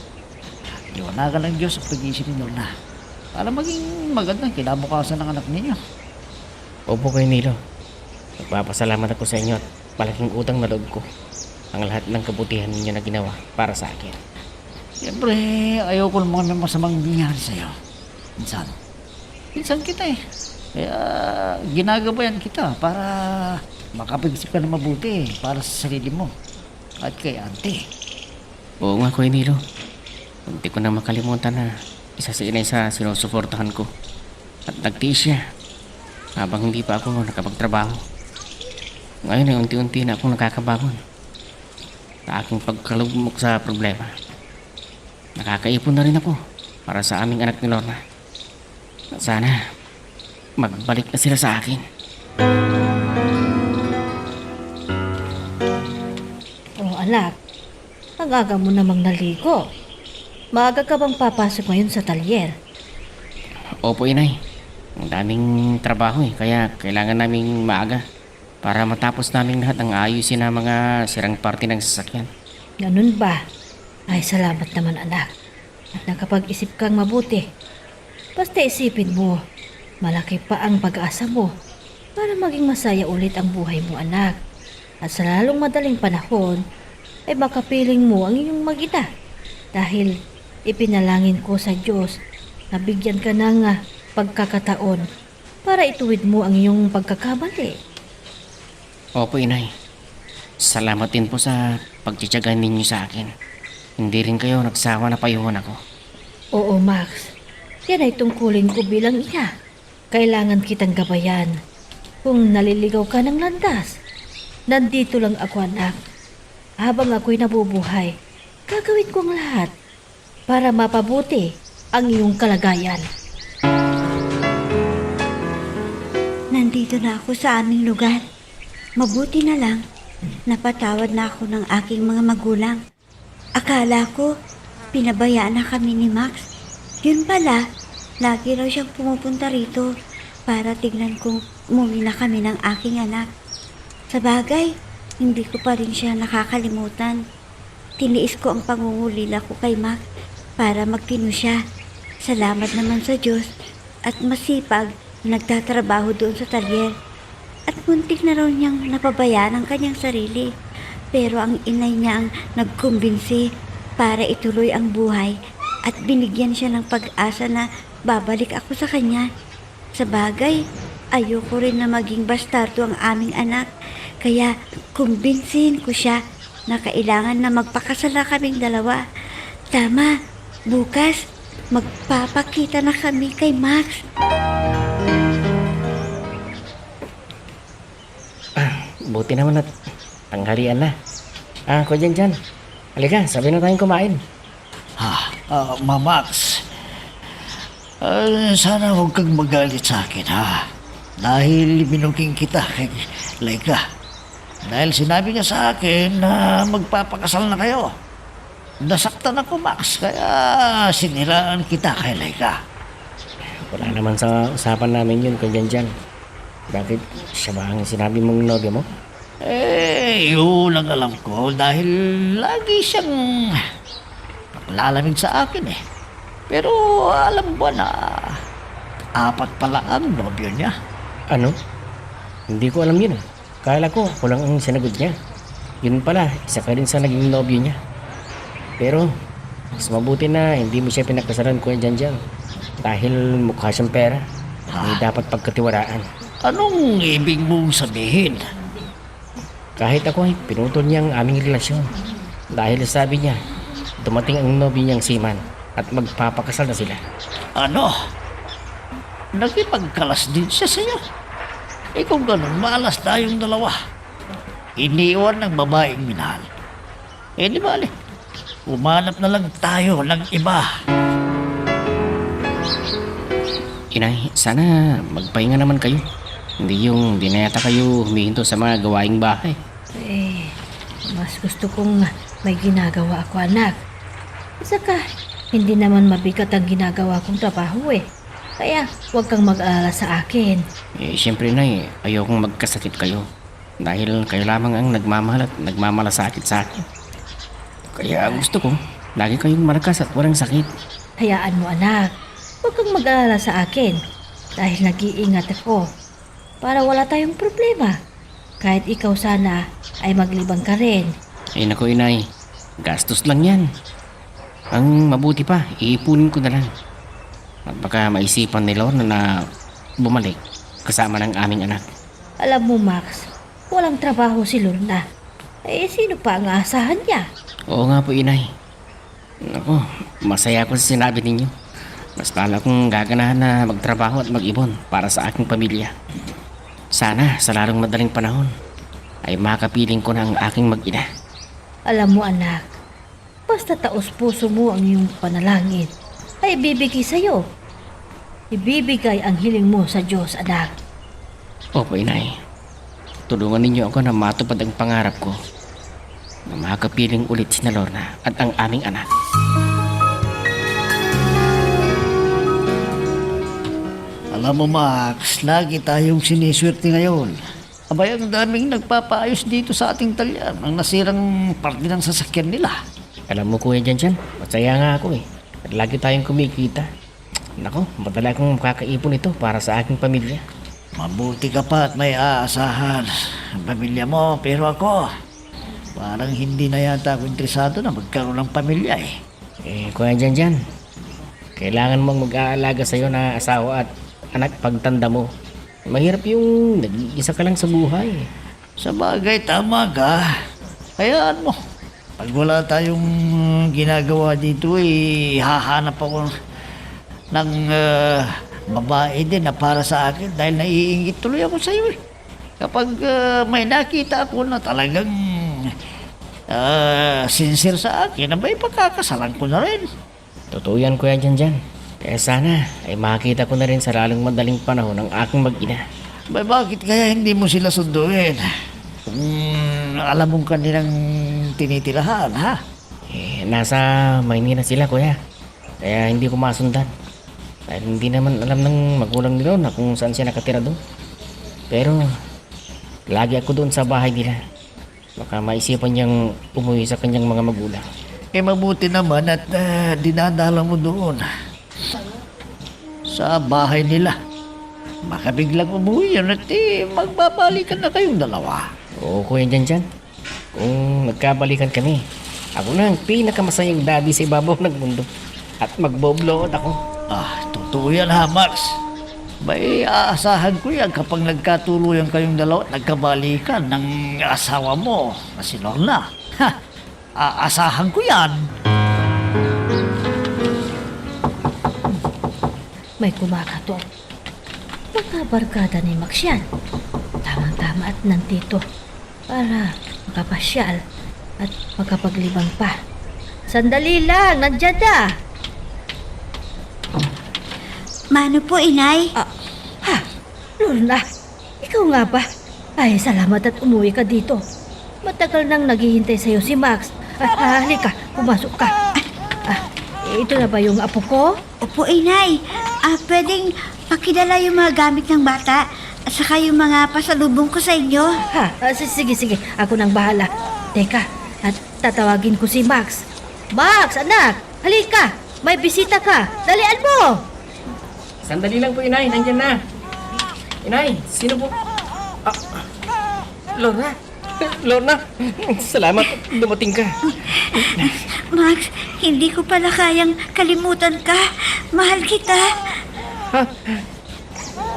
E: iwanagan ng Diyos ang pag-iisip ni Lorna para maging magandang kinabukasan ng anak ninyo.
B: Opo, Kuya Nilo. Nagpapasalamat ako sa inyo at malaking utang na loob ko ang lahat ng kabutihan ninyo na ginawa para sa akin.
E: Siyempre, ayoko naman ng masamang nangyari sa'yo. Minsan kita eh. Kaya ginagabayan kita para makapag-isip ka na mabuti para sa sarili mo at kay Auntie.
B: Oo nga, Kuya Nilo. Hindi ko na makalimutan na isa sa inay sa sinusuportahan ko. At nagtiis siya habang hindi pa ako nakapagtrabaho. Ngayon ay unti-unti na akong nakakabangon sa aking pagkalugmok sa problema. Nakakaipon na rin ako para sa aming anak ni Lorna. At sana magbalik na sila sa akin.
D: Oh anak, ang aga mo namang naligo. Maaga ka bang papasok ngayon sa talyer?
B: Opo, inay. Ang daming trabaho kaya kailangan naming maaga para matapos naming lahat ang ayusin na mga sirang parte ng sasakyan.
D: Ganun ba? Ay, salamat naman anak. At nakapag-isip kang mabuti. Basta isipin mo, malaki pa ang pag-asa mo para maging masaya ulit ang buhay mo, anak. At sa lalong madaling panahon, ay makapiling mo ang iyong mag-ina. Dahil ipinalangin ko sa Diyos na bigyan ka ng pagkakataon para ituwid mo ang iyong pagkakamali.
B: Opo, inay. Salamat din po sa pagtitiyaga ninyo sa akin. Hindi rin kayo nagsawa na payuhan ako.
D: Oo, Max. Yan ay tungkulin ko bilang ina. Kailangan kitang gabayan. Kung naliligaw ka ng landas, nandito lang ako, anak. Habang ako'y nabubuhay, gagawin ko ang lahat para mapabuti ang iyong kalagayan.
A: Nandito na ako sa aming lugar. Mabuti na lang, napatawad na ako ng aking mga magulang. Akala ko, pinabayaan na kami ni Max. Yun pala, lagi raw siyang pumupunta rito para tignan kung umuwi na kami ng aking anak. Sa bagay, hindi ko pa rin siya nakakalimutan. Tiniis ko ang pangungulila ko kay Max para magtino siya. Salamat naman sa Diyos at masipag na nagtatrabaho doon sa talyer. At muntik na raw niyang napabayaan ang kanyang sarili. Pero ang inay niya ang nagkumbinsi para ituloy ang buhay at binigyan siya ng pag-asa na babalik ako sa kanya. Sa bagay, ayoko rin na maging bastardo ang aming anak. Kaya kumbinsihin ko siya na kailangan na magpakasala kaming dalawa. Tama, bukas magpapakita na kami kay Max.
B: Buti naman at tanghalian na. Kuya Jan, halika, sabi na tayong kumain.
E: Max, sana huwag kang magalit sa akin, ha? Dahil binuking kita kay Laika. Dahil sinabi niya sa akin na magpapakasal na kayo. Nasaktan ako, Max, kaya siniraan kita kay Laika.
B: Wala naman sa usapan namin yun, Kuya Janjan. Bakit siya ba ang sinabi mong nobya mo?
E: Yun ang alam ko dahil lagi siyang lalamig sa akin eh. Pero alam mo na, 4 pala ang nobyo niya.
B: Ano? Hindi ko alam yun. Kala ko, ako lang ang sinagot niya. Yun pala, isa ka rin sa naging nobyo niya. Pero, mas mabuti na hindi mo siya pinagkasalan, Kuya Janjan. Dahil mukha siyang pera. Hindi dapat pagkatiwaraan.
E: Anong ibig mong sabihin?
B: Kahit ako ay pinutol niya ang aming relasyon. Dahil sabi niya, dumating ang nobyo niyang siman at magpapakasal na sila.
E: Ano? Nakipagkalas din siya sa'yo. Kung ganun, maalas tayong dalawa. Iniwan ng babaeng minahal. Di bale, umanap na lang tayo ng iba.
B: Inay, sana magpahinga naman kayo. Hindi yung dinayata kayo humihinto sa mga gawaing bahay.
D: Mas gusto kong may ginagawa ako, anak. Saka, hindi naman mabigat ang ginagawa kong trabaho eh. Kaya, huwag kang mag-aalala sa akin.
B: Siyempre Nay, ayokong magkasakit kayo. Dahil kayo lamang ang nagmamahal at nagmamalasakit sa akin. Kaya gusto ko, lagi kayong malakas at walang sakit.
D: Hayaan mo, anak. Huwag kang mag-aalala sa akin. Dahil nag-iingat ako. Para wala tayong problema. Kahit ikaw sana ay maglibang ka rin.
B: Naku Inay, gastos lang yan. Ang mabuti pa, iipunin ko na lang. At baka maisipan ni Lorna na bumalik kasama ng aming anak.
D: Alam mo, Max, walang trabaho si Lorna. Sino pa ang aasahan niya?
B: Oo nga po Inay. Naku, masaya ako sa sinabi ninyo. Mas lalo akong gaganahan na magtrabaho at mag-ibon para sa aking pamilya. Sana sa lalong madaling panahon ay makapiling ko na ang aking mag-ina.
D: Alam mo, anak, basta taos puso mo ang iyong panalangin, ay ibibigay sa'yo. Ibibigay ang hiling mo sa Diyos, anak.
B: Opo Inay, tulungan ninyo ako na matupad ang pangarap ko na makapiling ulit si Lorna at ang aming anak.
E: Alam mo, Max, lagi tayong siniswerte ngayon. Abay, ang daming nagpapaayos dito sa ating talyan ang nasirang parte ng sasakyan nila.
B: Alam mo Kuya Janjan, masaya nga ako eh. At lagi tayong kumikita. Nako, madala akong makakaipon ito para sa aking pamilya.
E: Mabuti ka pa at may aasahan ang pamilya mo, pero ako, parang hindi na yata ako interesado na magkaroon ng pamilya eh.
B: Kuya Janjan, kailangan mong mag-aalaga sa'yo na asawa at anak pagtanda mo. Mahirap yung nag-iisa ka lang sa buhay.
E: Sa bagay, tama ka. Hayaan mo. Pag wala tayong ginagawa dito, hahanap ako ng babae din na para sa akin dahil naiingit tuloy ako sa iyo. Kapag may nakita ako na talagang sincere sa akin, abay pagkakasalan ko na rin.
B: Totoo yan Kuya Janjan. Kaya sana ay makita ko na rin sa lalong madaling panahon ang aking mag-ina.
E: Bay, bakit kaya hindi mo sila sunduin? Kung alam mong kanilang tinitirahan, ha?
B: Nasa Maynila sila Kuya. Kaya hindi ko masundan. Dahil hindi naman alam ng magulang nila na kung saan siya nakatira doon. Pero lagi ako doon sa bahay nila. Baka maisipan niyang umuwi sa kanyang mga magulang.
E: Mabuti naman at dinadala mo doon sa bahay nila. Baka biglang umuwi yun at magbabalikan na kayong dalawa.
B: Oo Kuya Janjan. Kung nagkabalikan kami, ako na ang pinakamasayang daddy sa ibabaw ng mundo. At magboblood ako.
E: Totoo yan ha, Max. May aasahan ko yan kapag nagkatuluyan kayong dalawa at nagkabalikan ng asawa mo na si Lorna. Aasahan ko yan.
D: May kumakato. Baka barkada ni Max yan. Tamang-tama at nandito para makapasyal at makapaglibang pa. Sandali lang, nandyan na.
A: Mano po, Inay?
D: Lorna, ikaw nga ba? Ay, salamat at umuwi ka dito. Matagal nang naghihintay sa'yo si Max. Halika, pumasok ka. Ito na ba yung apo ko?
A: Opo, inay. Pwedeng pakidala yung mga gamit ng bata at saka yung mga pasalubong ko sa inyo.
D: Sige, ako nang bahala. Teka, at tatawagin ko si Max. Max, anak, halika. May bisita ka. Dalian mo.
B: Sandali lang po, inay. Nandyan na. Inay, sino po? Lorna. Lorna, salamat. Dumating ka.
A: Max, hindi ko pala kayang kalimutan ka. Mahal kita.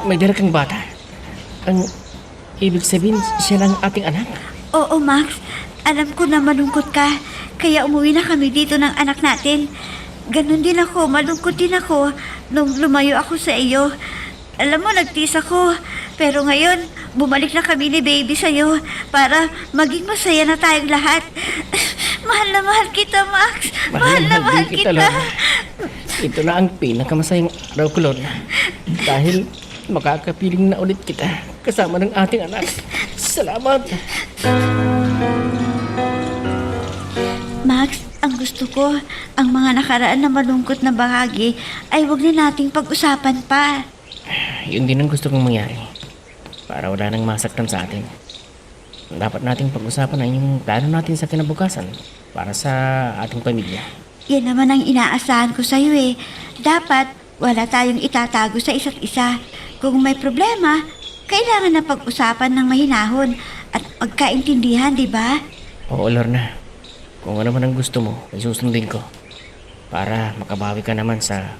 B: May dala kang bata. Ang ibig sabihin, siya lang ating anak.
A: Oo, Max. Alam ko na malungkot ka. Kaya umuwi na kami dito ng anak natin. Ganon din ako. Malungkot din ako nung lumayo ako sa iyo. Alam mo, nagtiis ako. Pero ngayon, bumalik na kami ni baby sa'yo para maging masaya na tayong lahat. Mahal na mahal kita, Max. Mahal na mahal
B: din
A: kita.
B: Lorna. Ito na ang pinakamasayang araw ko, Lorna. Dahil makakapiling na ulit kita kasama ng ating anak. Salamat.
A: Max, ang gusto ko, ang mga nakaraan na malungkot na bahagi ay huwag na nating pag-usapan pa.
B: Yun din ang gusto kong mangyari. Para wala nang masaktan sa atin. Ang dapat nating pag-usapan ay yung plano natin sa kinabukasan para sa ating pamilya.
A: Yan naman ang inaasahan ko sa'yo eh. Dapat wala tayong itatago sa isa't isa. Kung may problema, kailangan na pag-usapan ng mahinahon at magkaintindihan, di ba?
B: Oo, Lorna. Kung ano man ang gusto mo, ay susundin ko. Para makabawi ka naman sa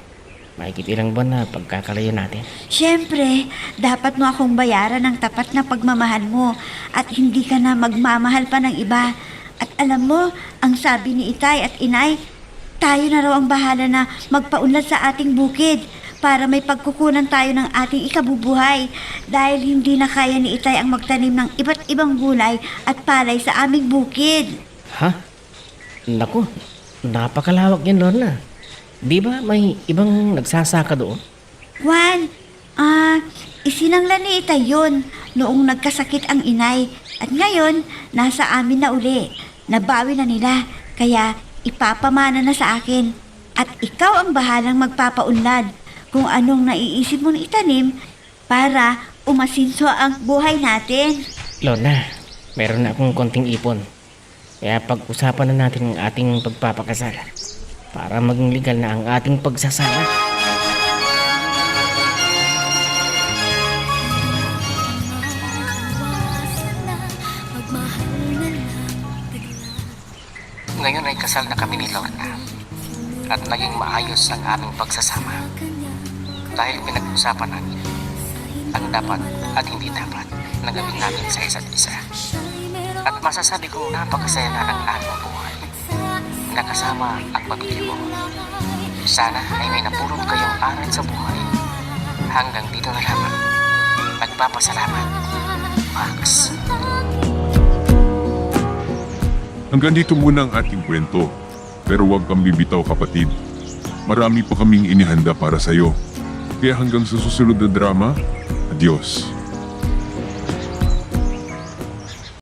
B: mahigit ilang buwan na pagkakalayo natin.
A: Siyempre, dapat mo akong bayaran ng tapat na pagmamahal mo at hindi ka na magmamahal pa ng iba. At alam mo, ang sabi ni Itay at Inay, tayo na raw ang bahala na magpaunlad sa ating bukid para may pagkukunan tayo ng ating ikabubuhay dahil hindi na kaya ni Itay ang magtanim ng iba't ibang gulay at palay sa aming bukid.
B: Ha? Naku, napakalawak yan, Lorna. Di ba may ibang nagsasaka doon?
A: Juan, isinangla ni Itay yun noong nagkasakit ang inay. At ngayon, nasa amin na uli. Nabawi na nila, kaya ipapamana na sa akin. At ikaw ang bahalang magpapaunlad kung anong naiisip mong itanim para umasinso ang buhay natin.
B: Lorna, meron na akong konting ipon. Kaya pag-usapan na natin ang ating pagpapakasal para maging legal na ang ating pagsasama. Ngayon ay kasal na kami ni Lorna at naging maayos ang aming pagsasama dahil pinag-usapan namin ang dapat at hindi dapat na gawin namin sa isa't isa. At masasabi kong napakasaya na ng aming buhay na kasama ang pamilya ko. Sana ay may napulot kayong aral sa buhay. Hanggang dito na lamang. Nagpapasalamat, Max.
C: Hanggang dito muna ang ating kwento. Pero huwag kang bibitaw, kapatid. Marami pa kaming inihanda para sa'yo. Kaya hanggang sa susunod na drama, adios.